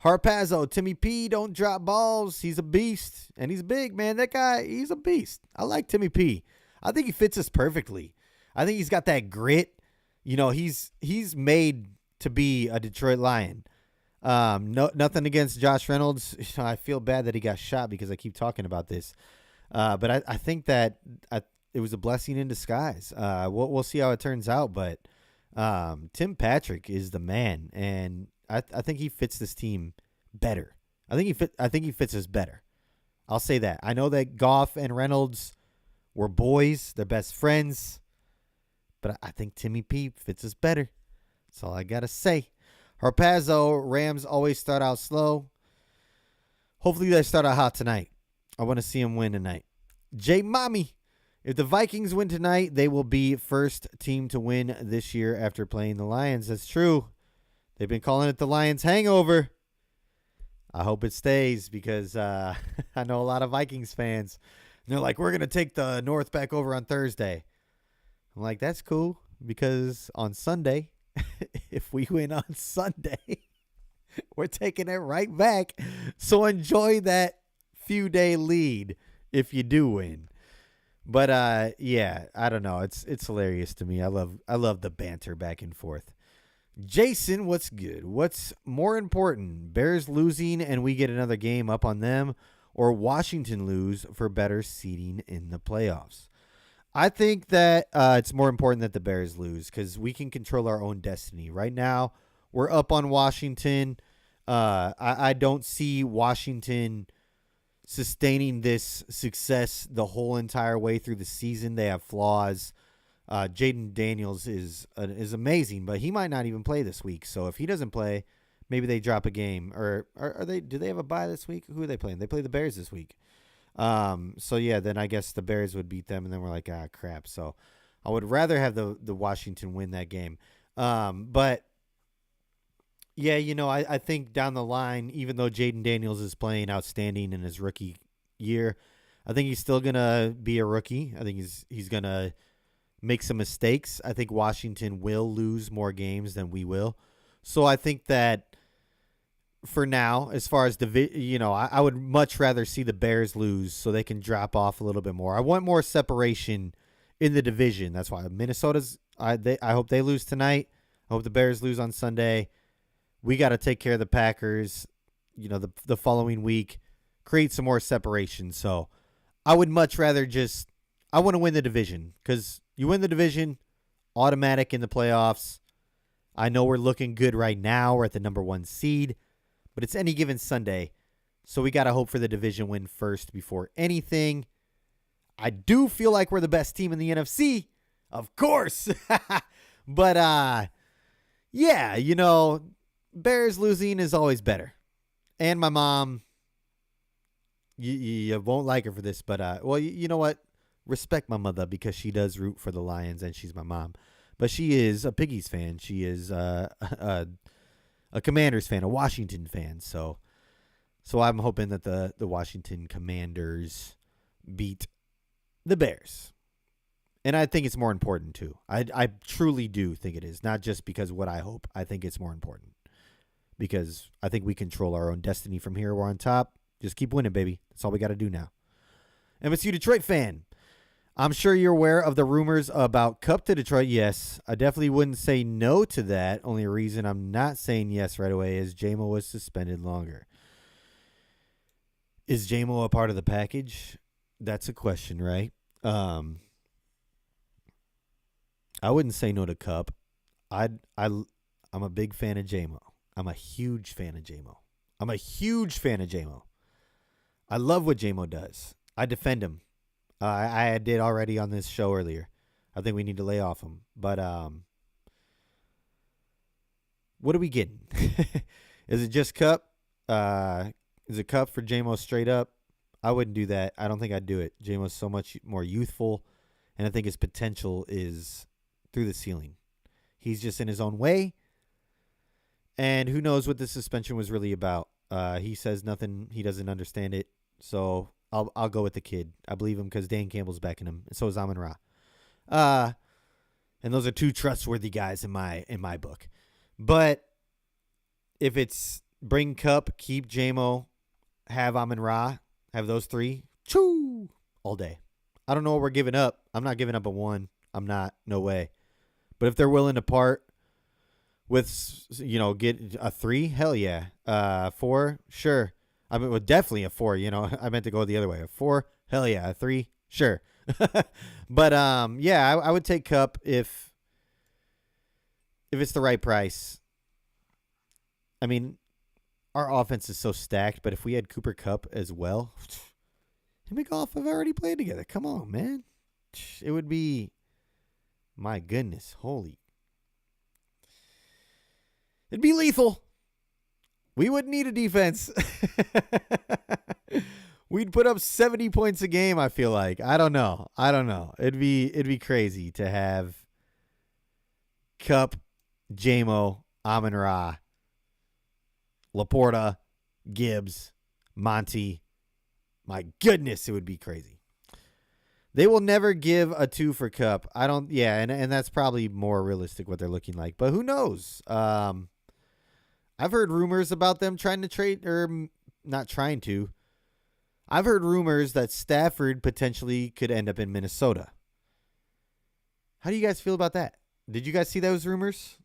B: Harpazzo, Timmy P, don't drop balls. He's a beast. And he's big, man. That guy, he's a beast. I like Timmy P. I think he fits us perfectly. I think he's got that grit. He's made to be a Detroit Lion. Nothing against Josh Reynolds. I feel bad that he got shot because I keep talking about this. But I think that it was a blessing in disguise. We'll see how it turns out. But Tim Patrick is the man, and I think he fits this team better. I think he fits us better. I'll say that. I know that Goff and Reynolds were boys; they're best friends. But I think Timmy P fits us better. That's all I gotta say. Harpazzo, Rams always start out slow. Hopefully they start out hot tonight. I want to see them win tonight. J Mommy, if the Vikings win tonight, they will be first team to win this year after playing the Lions. That's true. They've been calling it the Lions hangover. I hope it stays because I know a lot of Vikings fans. They're like, we're going to take the North back over on Thursday. I'm like, that's cool because on Sunday, if we win on Sunday, we're taking it right back. So enjoy that few-day lead if you do win. But yeah, I don't know. It's hilarious to me. I love the banter back and forth. Jason, what's good? What's more important? Bears losing and we get another game up on them, or Washington lose for better seeding in the playoffs? I think that it's more important that the Bears lose because we can control our own destiny. Right now, we're up on Washington. I don't see Washington sustaining this success the whole entire way through the season. They have flaws. Jaden Daniels is amazing, but he might not even play this week. So if he doesn't play, maybe they drop a game. Or are they? Do they have a bye this week? Who are they playing? They play the Bears this week. So yeah, then I guess the Bears would beat them, and then we're like, crap. So I would rather have the Washington win that game. But yeah, I think down the line, even though Jaden Daniels is playing outstanding in his rookie year, I think he's still gonna be a rookie. I think he's gonna make some mistakes. I think Washington will lose more games than we will. So I think that for now, as far as I would much rather see the Bears lose so they can drop off a little bit more. I want more separation in the division. That's why Minnesota's. I hope they lose tonight. I hope the Bears lose on Sunday. We got to take care of the Packers. The following week, create some more separation. So I would much rather I want to win the division because you win the division, automatic in the playoffs. I know we're looking good right now. We're at the number 1 seed. But it's any given Sunday, so we got to hope for the division win first before anything. I do feel like we're the best team in the NFC, of course. But, yeah, Bears losing is always better. And my mom, you won't like her for this, but, well, you know what? Respect my mother because she does root for the Lions and she's my mom. But she is a Piggies fan. She is a Commanders fan, a Washington fan. So I'm hoping that the Washington Commanders beat the Bears. And I think it's more important, too. I truly do think it is. Not just because of what I hope. I think it's more important. Because I think we control our own destiny from here. We're on top. Just keep winning, baby. That's all we got to do now. MSU Detroit fan. I'm sure you're aware of the rumors about Cup to Detroit. Yes, I definitely wouldn't say no to that. Only reason I'm not saying yes right away is JMO was suspended longer. Is JMO a part of the package? That's a question, right? I wouldn't say no to Cup. I'm a big fan of JMO. I'm a huge fan of JMO. I love what JMO does. I defend him. I did already on this show earlier. I think we need to lay off him. But what are we getting? Is it just Cup? Is it Cup for JMO straight up? I wouldn't do that. I don't think I'd do it. JMO's so much more youthful, and I think his potential is through the ceiling. He's just in his own way, and who knows what the suspension was really about. He says nothing. He doesn't understand it, so I'll go with the kid. I believe him because Dan Campbell's backing him, and so is Amon Ra. And those are two trustworthy guys in my book. But if it's bring Cup, keep JMO, have Amon Ra, have those three, choo, all day. I don't know what we're giving up. I'm not giving up a 1. I'm not. No way. But if they're willing to part with, get a 3, hell yeah. 4, sure. I mean, well, definitely a 4. I meant to go the other way. A 4, hell yeah. A 3, sure. But yeah, I would take Cup if it's the right price. I mean, our offense is so stacked, but if we had Cooper Kupp as well, him and Goff have already played together. Come on, man. It would be, my goodness, it'd be lethal. We wouldn't need a defense. We'd put up 70 points a game, I feel like. I don't know. It'd be crazy to have Kupp, JMO, Amon-Ra, Laporta, Gibbs, Monty. My goodness, it would be crazy. They will never give a 2 for Kupp. And that's probably more realistic what they're looking like. But who knows? I've heard rumors about them trying to trade, or not trying to. I've heard rumors that Stafford potentially could end up in Minnesota. How do you guys feel about that? Did you guys see those rumors?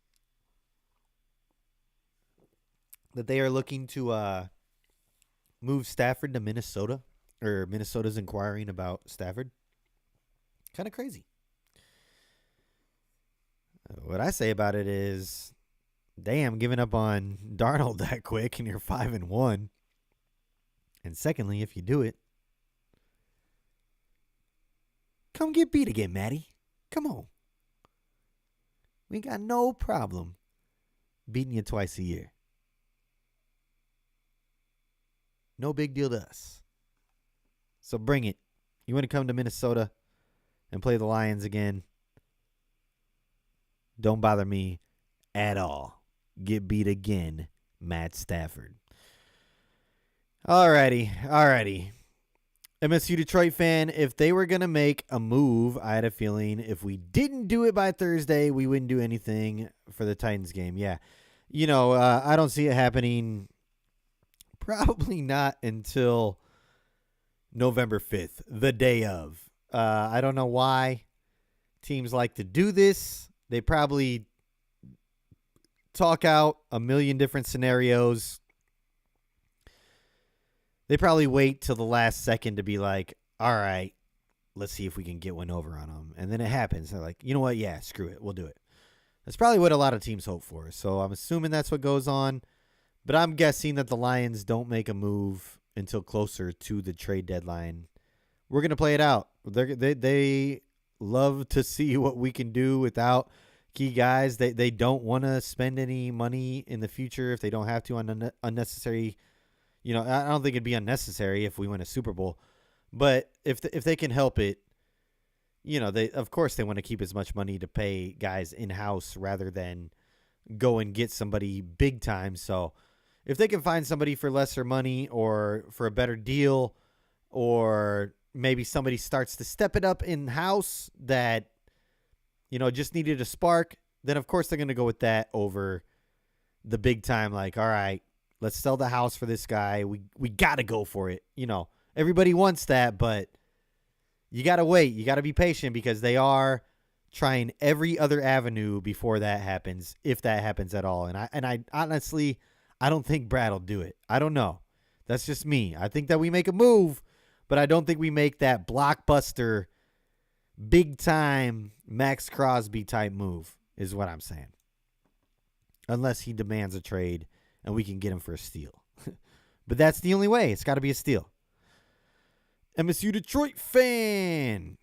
B: That they are looking to move Stafford to Minnesota, or Minnesota's inquiring about Stafford. Kind of crazy. What I say about it is, damn, giving up on Darnold that quick and you're 5-1. And secondly, if you do it, come get beat again, Matty. Come on. We ain't got no problem beating you twice a year. No big deal to us. So bring it. You want to come to Minnesota and play the Lions again? Don't bother me at all. Get beat again, Matt Stafford. Alrighty. MSU Detroit fan, if they were going to make a move, I had a feeling if we didn't do it by Thursday, we wouldn't do anything for the Titans game. Yeah. I don't see it happening. Probably not until November 5th, the day of. I don't know why teams like to do this. They probably talk out a million different scenarios. They probably wait till the last second to be like, all right, let's see if we can get one over on them. And then it happens. They're like, you know what? Yeah, screw it. We'll do it. That's probably what a lot of teams hope for. So I'm assuming that's what goes on. But I'm guessing that the Lions don't make a move until closer to the trade deadline. We're going to play it out. They love to see what we can do without key guys. They don't want to spend any money in the future if they don't have to on unnecessary. I don't think it'd be unnecessary if we win a Super Bowl. But if they can help it, they want to keep as much money to pay guys in-house rather than go and get somebody big time. So if they can find somebody for lesser money or for a better deal, or maybe somebody starts to step it up in-house that, just needed a spark, then of course they're going to go with that over the big time. Like, all right, let's sell the house for this guy. We got to go for it. Everybody wants that, but you got to wait. You got to be patient because they are trying every other avenue before that happens, if that happens at all. And I honestly, I don't think Brad will do it. I don't know. That's just me. I think that we make a move, but I don't think we make that blockbuster, big time Max Crosby type move is what I'm saying. Unless he demands a trade and we can get him for a steal. But that's the only way. It's got to be a steal. MSU Detroit fan.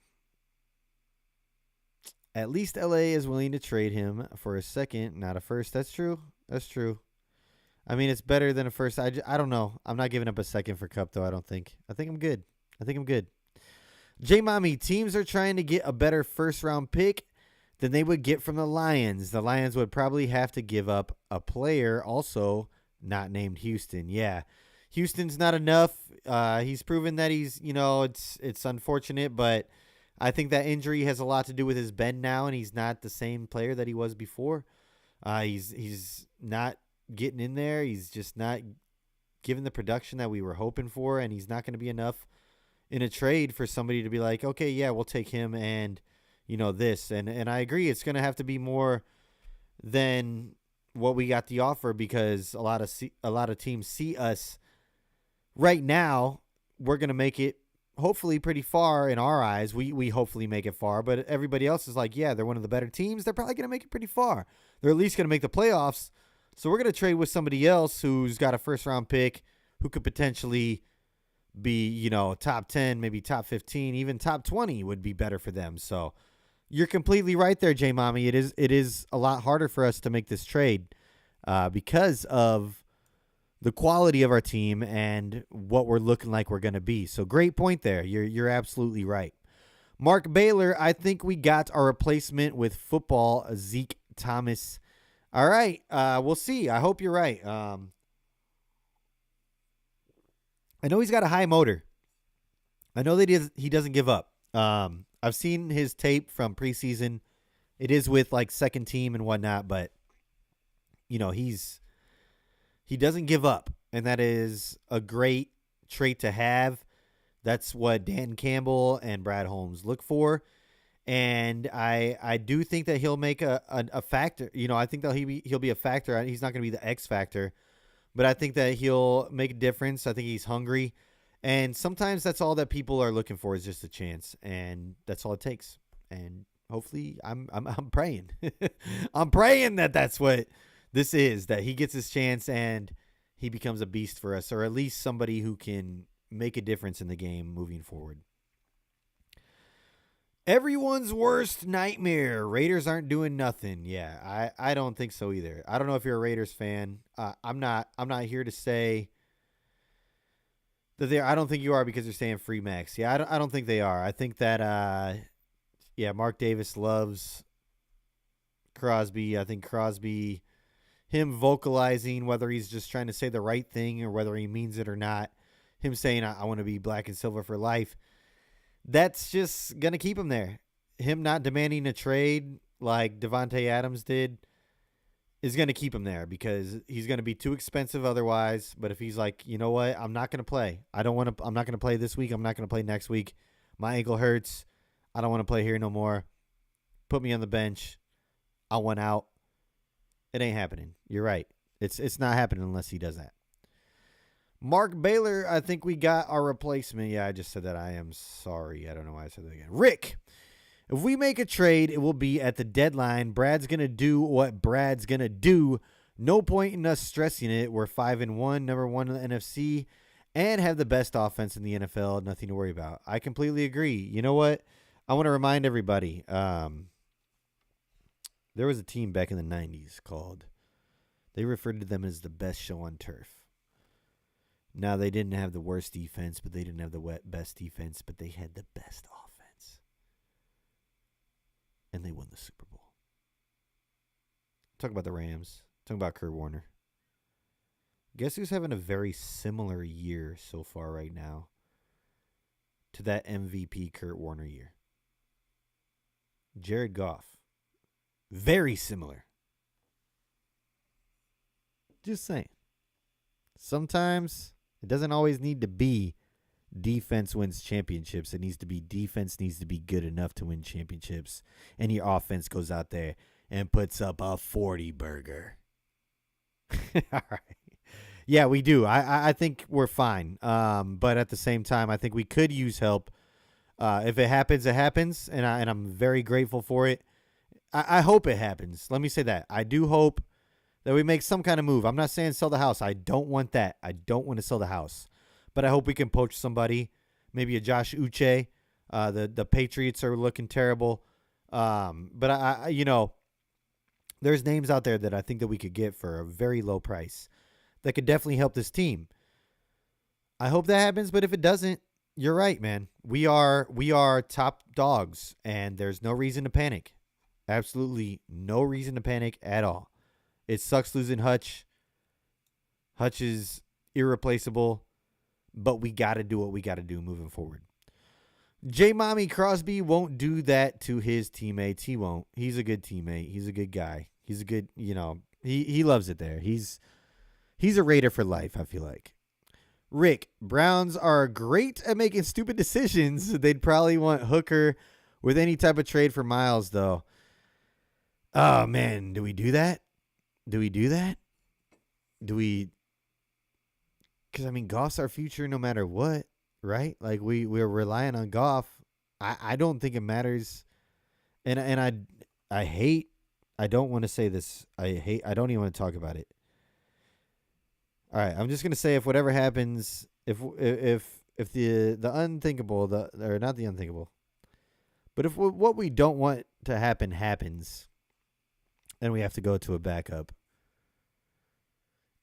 B: At least LA is willing to trade him for a second, not a first. That's true. That's true. I mean, it's better than a first. I don't know. I'm not giving up a second for Cup, though, I don't think. I think I'm good. J-Mommy, teams are trying to get a better first-round pick than they would get from the Lions. The Lions would probably have to give up a player also not named Houston. Yeah, Houston's not enough. He's proven that he's, it's unfortunate, but I think that injury has a lot to do with his bend now, and he's not the same player that he was before. He's not getting in there. He's just not giving the production that we were hoping for, and he's not going to be enough in a trade for somebody to be like, okay, yeah, we'll take him and, this. And I agree, it's going to have to be more than what we got the offer because a lot of teams see us right now. We're going to make it hopefully pretty far in our eyes. We hopefully make it far, but everybody else is like, yeah, they're one of the better teams. They're probably going to make it pretty far. They're at least going to make the playoffs. So we're going to trade with somebody else who's got a first-round pick who could potentially be, top 10, maybe top 15, even top 20 would be better for them. So you're completely right there, J-Mommy. It is a lot harder for us to make this trade because of the quality of our team and what we're looking like we're going to be. So great point there. You're absolutely right. Mark Baylor, I think we got our replacement with football, Zeke Thomas. All right, we'll see. I hope you're right. I know he's got a high motor. I know that he doesn't give up. I've seen his tape from preseason. It is with like second team and whatnot, but he doesn't give up, and that is a great trait to have. That's what Dan Campbell and Brad Holmes look for. And I do think that he'll make a factor. I think that he'll be a factor. He's not going to be the X factor, but I think that he'll make a difference. I think he's hungry, and sometimes that's all that people are looking for is just a chance, and that's all it takes. And hopefully, I'm praying, I'm praying that that's what this is, that he gets his chance and he becomes a beast for us, or at least somebody who can make a difference in the game moving forward. Everyone's worst nightmare. Raiders aren't doing nothing. Yeah, I don't think so either. I don't know if you're a Raiders fan. I'm not here to say that I don't think you are because you're saying free Max. Yeah, I don't think they are. I think that Mark Davis loves Crosby. I think Crosby, him vocalizing whether he's just trying to say the right thing or whether he means it or not, him saying I want to be black and silver for life, that's just going to keep him there. Him not demanding a trade like Devontae Adams did is going to keep him there because he's going to be too expensive otherwise. But if he's like, you know what, I'm not going to play. I'm not going to play this week. I'm not going to play next week. My ankle hurts. I don't want to play here no more. Put me on the bench. I want out. It ain't happening. You're right. It's not happening unless he does that. Mark Baylor, I think we got our replacement. Yeah, I just said that. I am sorry. I don't know why I said that again. Rick, if we make a trade, it will be at the deadline. Brad's going to do what Brad's going to do. No point in us stressing it. We're 5-1, number one in the NFC, and have the best offense in the NFL. Nothing to worry about. I completely agree. You know what? I want to remind everybody. There was a team back in the 90s they referred to them as the best show on turf. Now, they didn't have the worst defense, but they didn't have the best defense, but they had the best offense. And they won the Super Bowl. Talk about the Rams. Talk about Kurt Warner. Guess who's having a very similar year so far right now to that MVP Kurt Warner year? Jared Goff. Very similar. Just saying. Sometimes it doesn't always need to be defense wins championships. It needs to be defense needs to be good enough to win championships. And your offense goes out there and puts up a 40 burger. All right. Yeah, we do. I think we're fine. But at the same time, I think we could use help. If it happens, it happens. And I'm very grateful for it. I hope it happens. Let me say that. I do hope that we make some kind of move. I'm not saying sell the house. I don't want that. I don't want to sell the house. But I hope we can poach somebody. Maybe a Josh Uche. The Patriots are looking terrible. But I there's names out there that I think that we could get for a very low price that could definitely help this team. I hope that happens, but if it doesn't, you're right, man. We are top dogs, and there's no reason to panic. Absolutely no reason to panic at all. It sucks losing Hutch. Hutch is irreplaceable, but we got to do what we got to do moving forward. J. Mommy Crosby won't do that to his teammates. He won't. He's a good teammate. He's a good guy. He's a good, he loves it there. He's a Raider for life, I feel like. Rick, Browns are great at making stupid decisions. They'd probably want Hooker with any type of trade for Miles, though. Oh, man, do we do that? Because, Goff's our future no matter what, right? Like, we're relying on Goff. I don't think it matters. And I don't want to say this. I don't even want to talk about it. All right, I'm just gonna say if whatever happens, if the unthinkable, or not the unthinkable, but if what we don't want to happen happens, then we have to go to a backup.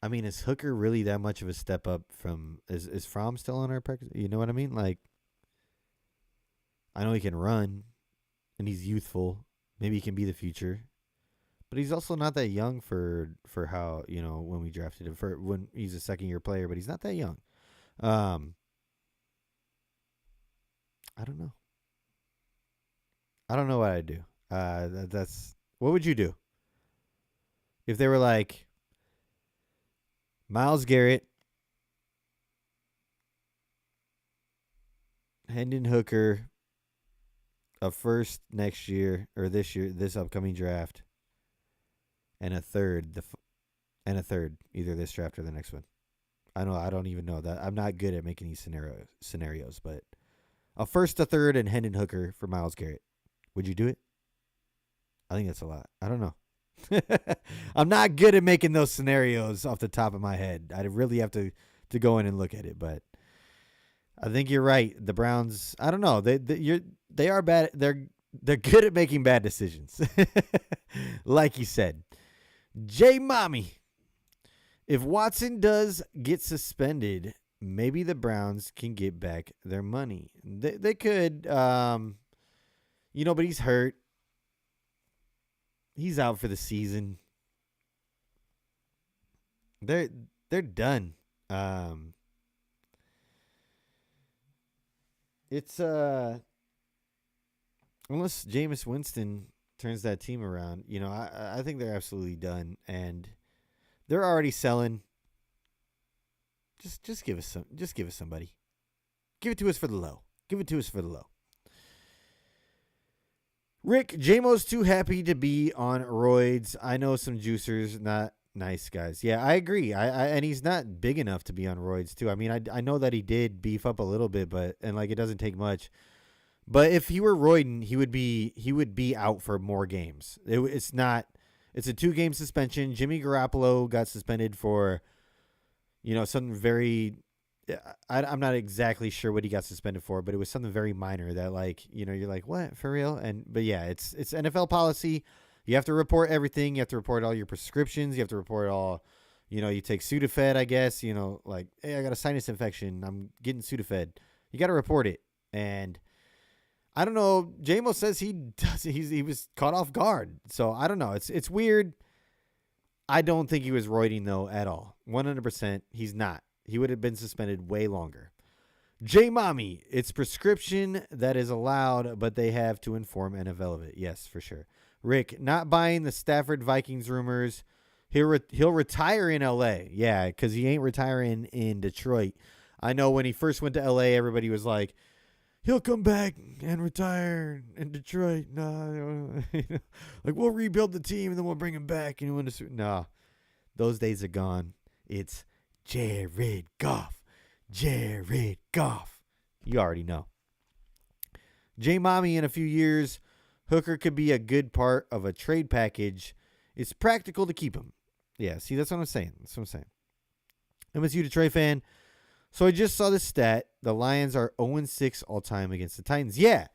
B: Is Hooker really that much of a step up from? Is Fromm still on our practice? You know what I mean? Like, I know he can run, and he's youthful. Maybe he can be the future. But he's also not that young for how, when we drafted him, for when he's a second-year player, but he's not that young. I don't know. I don't know what I'd do. What would you do? If they were like, Myles Garrett, Hendon Hooker, a first next year, or this upcoming draft, and a third, either this draft or the next one. I don't even know that. I'm not good at making these scenarios, but a first, a third, and Hendon Hooker for Myles Garrett. Would you do it? I think that's a lot. I don't know. I'm not good at making those scenarios off the top of my head. I'd really have to go in and look at it, but I think you're right. The Browns, I don't know. They are bad. They're good at making bad decisions. Like you said. J. Mommy, if Watson does get suspended, maybe the Browns can get back their money. They could, but he's hurt. He's out for the season. They're done. It's unless Jameis Winston turns that team around, I think they're absolutely done, and they're already selling. Just give us some. Just give us somebody. Give it to us for the low. Give it to us for the low. Rick, J-Mo's too happy to be on roids. I know some juicers, not nice guys. Yeah, I agree. And he's not big enough to be on roids too. I know that he did beef up a little bit, but it doesn't take much. But if he were roiding, he would be out for more games. It's a 2-game suspension. Jimmy Garoppolo got suspended for, something very. I'm not exactly sure what he got suspended for, but it was something very minor that you're like, what, for real? But yeah, it's NFL policy. You have to report everything. You have to report all your prescriptions. You have to report all, you take Sudafed, I guess, hey, I got a sinus infection. I'm getting Sudafed. You got to report it. And I don't know. J-Mo says he was caught off guard. So I don't know. It's weird. I don't think he was roiding though at all. 100%. He's not. He would have been suspended way longer. J-Mommy, it's prescription that is allowed, but they have to inform NFL of it. Yes, for sure. Rick, not buying the Stafford Vikings rumors. He'll retire in LA. Yeah, because he ain't retiring in Detroit. I know when he first went to LA, everybody was like, he'll come back and retire in Detroit. No, like we'll rebuild the team and then we'll bring him back and win the. No, those days are gone. It's Jared Goff. Jared Goff. You already know. J Mommy, in a few years, Hooker could be a good part of a trade package. It's practical to keep him. Yeah, see, that's what I'm saying. MSU Detroit fan. So I just saw this stat. The Lions are 0-6 all-time against the Titans. Yeah,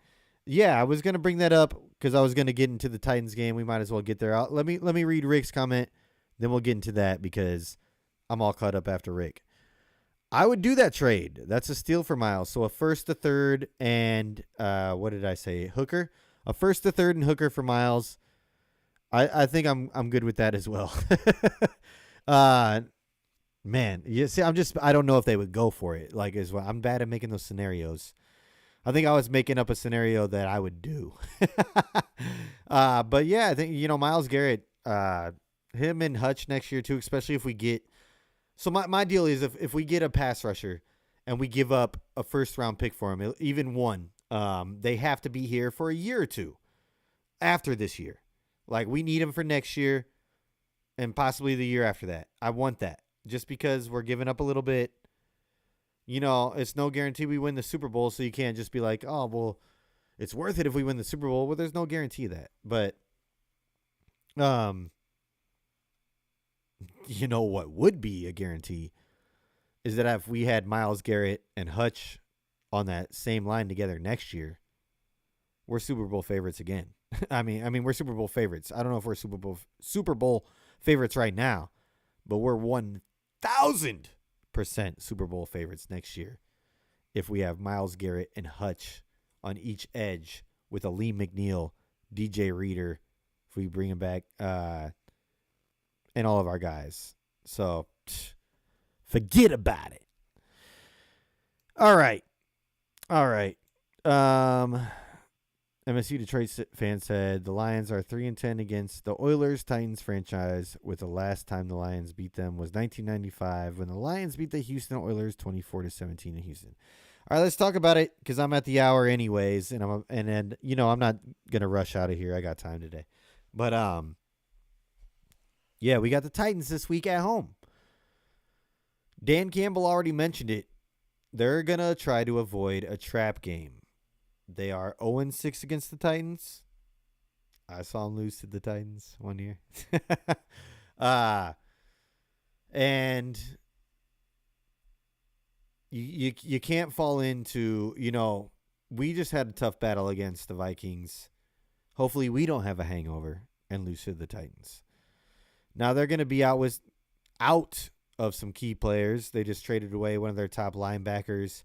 B: I was going to bring that up because I was going to get into the Titans game. We might as well get there. Let me read Rick's comment. Then we'll get into that because I'm all caught up after Rick. I would do that trade. That's a steal for Miles. So a first, a third, and what did I say? Hooker? A first, a third, and Hooker for Miles. I think I'm good with that as well. Man, you see, I don't know if they would go for it. Like, as well, I'm bad at making those scenarios. I think I was making up a scenario that I would do. But yeah, I think, Myles Garrett, him and Hutch next year too, especially if we get. So my deal is if we get a pass rusher and we give up a first round pick for him, even one, they have to be here for a year or two after this year. Like, we need him for next year and possibly the year after that. I want that. Just because we're giving up a little bit, it's no guarantee we win the Super Bowl, so you can't just be like, oh, well, it's worth it if we win the Super Bowl. Well, there's no guarantee of that. But, what would be a guarantee is that if we had Myles Garrett and Hutch on that same line together next year, we're Super Bowl favorites again. I mean, we're Super Bowl favorites. I don't know if we're Super Bowl favorites right now, but we're 1,000% Super Bowl favorites next year if we have Myles Garrett and Hutch on each edge with a Lee McNeil, DJ Reader, if we bring him back, and all of our guys. So, forget about it. All right. MSU Detroit fan said the Lions are 3-10 against the Oilers Titans franchise, with the last time the Lions beat them was 1995 when the Lions beat the Houston Oilers 24-17 in Houston. All right, let's talk about it because I'm at the hour anyways, and I'm not gonna rush out of here. I got time today, but yeah, we got the Titans this week at home. Dan Campbell already mentioned it. They're gonna try to avoid a trap game. They are 0-6 against the Titans. I saw them lose to the Titans one year. And you can't fall into, we just had a tough battle against the Vikings. Hopefully we don't have a hangover and lose to the Titans. Now they're going to be out of some key players. They just traded away one of their top linebackers.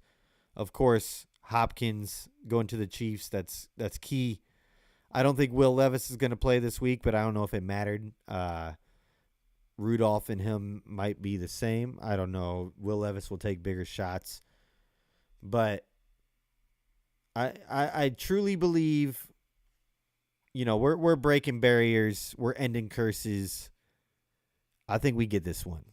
B: Of course, Hopkins going to the Chiefs, that's key. I don't think Will Levis is going to play this week, but I don't know if it mattered. Rudolph and him might be the same. I don't know. Will Levis will take bigger shots. But I truly believe, we're breaking barriers. We're ending curses. I think we get this one.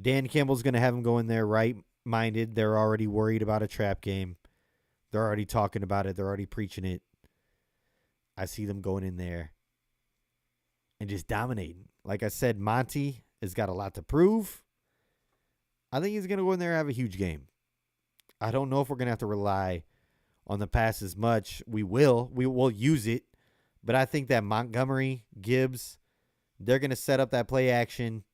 B: Dan Campbell's going to have him go in there right-minded. They're already worried about a trap game. They're already talking about it. They're already preaching it. I see them going in there and just dominating. Like I said, Monty has got a lot to prove. I think he's going to go in there and have a huge game. I don't know if we're going to have to rely on the pass as much. We will. We will use it. But I think that Montgomery, Gibbs, they're going to set up that play action,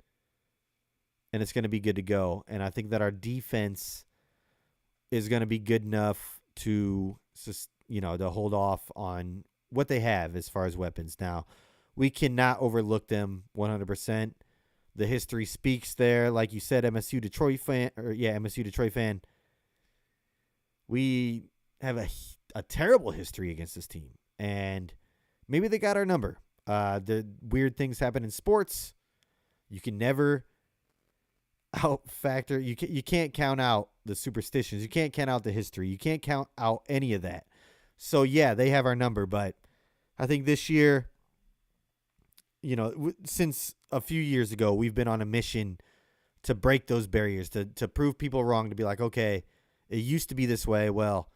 B: and it's going to be good to go. And I think that our defense is going to be good enough to hold off on what they have as far as weapons. Now, we cannot overlook them 100%. The history speaks there. Like you said, MSU Detroit fan. We have a terrible history against this team. And maybe they got our number. The weird things happen in sports. You can never out-factor. You can't count out the superstitions. You can't count out the history. You can't count out any of that. So, yeah, they have our number. But I think this year, since a few years ago, we've been on a mission to break those barriers, to prove people wrong, to be like, okay, it used to be this way. Well,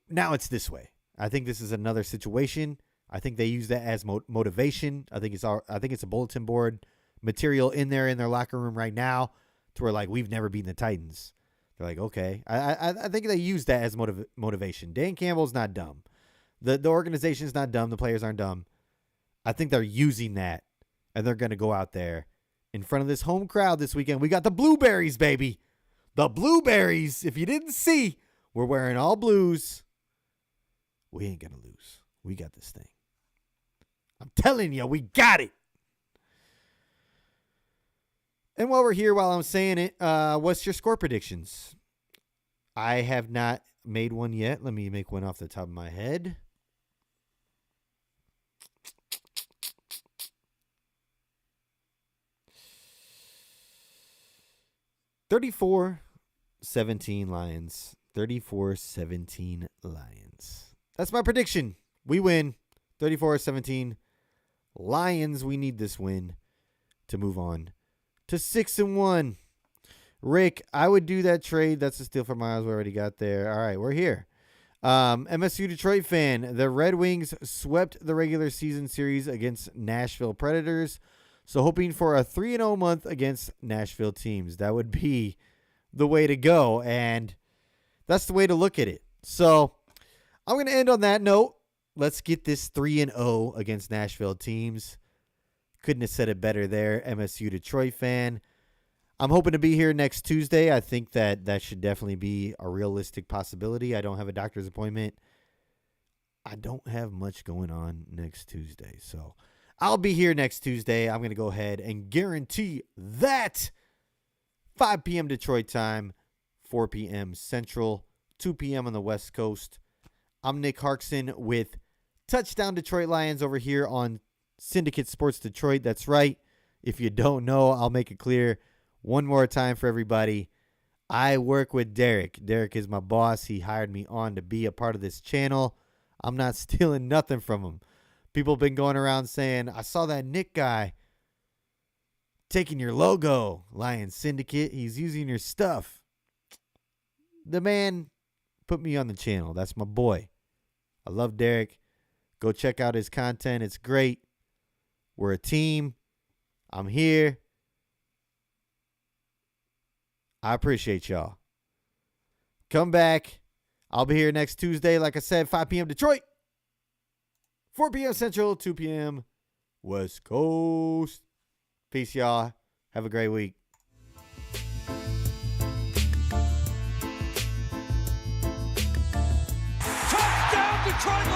B: now it's this way. I think this is another situation. I think they use that as motivation. I think it's a bulletin board material in their locker room right now, to where like we've never beaten the Titans. They're like, okay. I think they use that as motivation. Dan Campbell's not dumb. The organization's not dumb. The players aren't dumb. I think they're using that, and they're going to go out there in front of this home crowd this weekend. We got the Blueberries, baby. The Blueberries. If you didn't see, we're wearing all blues. We ain't going to lose. We got this thing. I'm telling you, we got it. And while we're here, while I'm saying it, what's your score predictions? I have not made one yet. Let me make one off the top of my head. (34-17) Lions. 34-17 Lions. That's my prediction. We win 34-17 Lions. We need this win to move on to 6-1. Rick, I would do that trade. That's a steal from Miles. We already got there. All right, we're here. MSU Detroit fan. The Red Wings swept the regular season series against Nashville Predators. So hoping for a 3-0 month against Nashville teams. That would be the way to go. And that's the way to look at it. So I'm going to end on that note. Let's get this 3-0 against Nashville teams. Couldn't have said it better there, MSU Detroit fan. I'm hoping to be here next Tuesday. I think that should definitely be a realistic possibility. I don't have a doctor's appointment. I don't have much going on next Tuesday. So I'll be here next Tuesday. I'm going to go ahead and guarantee that 5 p.m. Detroit time, 4 p.m. Central, 2 p.m. on the West Coast. I'm Nick Harkson with Touchdown Detroit Lions over here on Syndicate Sports Detroit. That's right. If you don't know, I'll make it clear one more time for everybody. I work with Derek. Derek is my boss. He hired me on to be a part of this channel. I'm not stealing nothing from him. People have been going around saying, I saw that Nick guy taking your logo, Lions Syndicate. He's using your stuff. The man put me on the channel. That's my boy. I love Derek. Go check out his content. It's great. We're a team. I'm here. I appreciate y'all. Come back. I'll be here next Tuesday. Like I said, 5 p.m. Detroit. 4 p.m. Central, 2 p.m. West Coast. Peace, y'all. Have a great week.
A: Touchdown, Detroit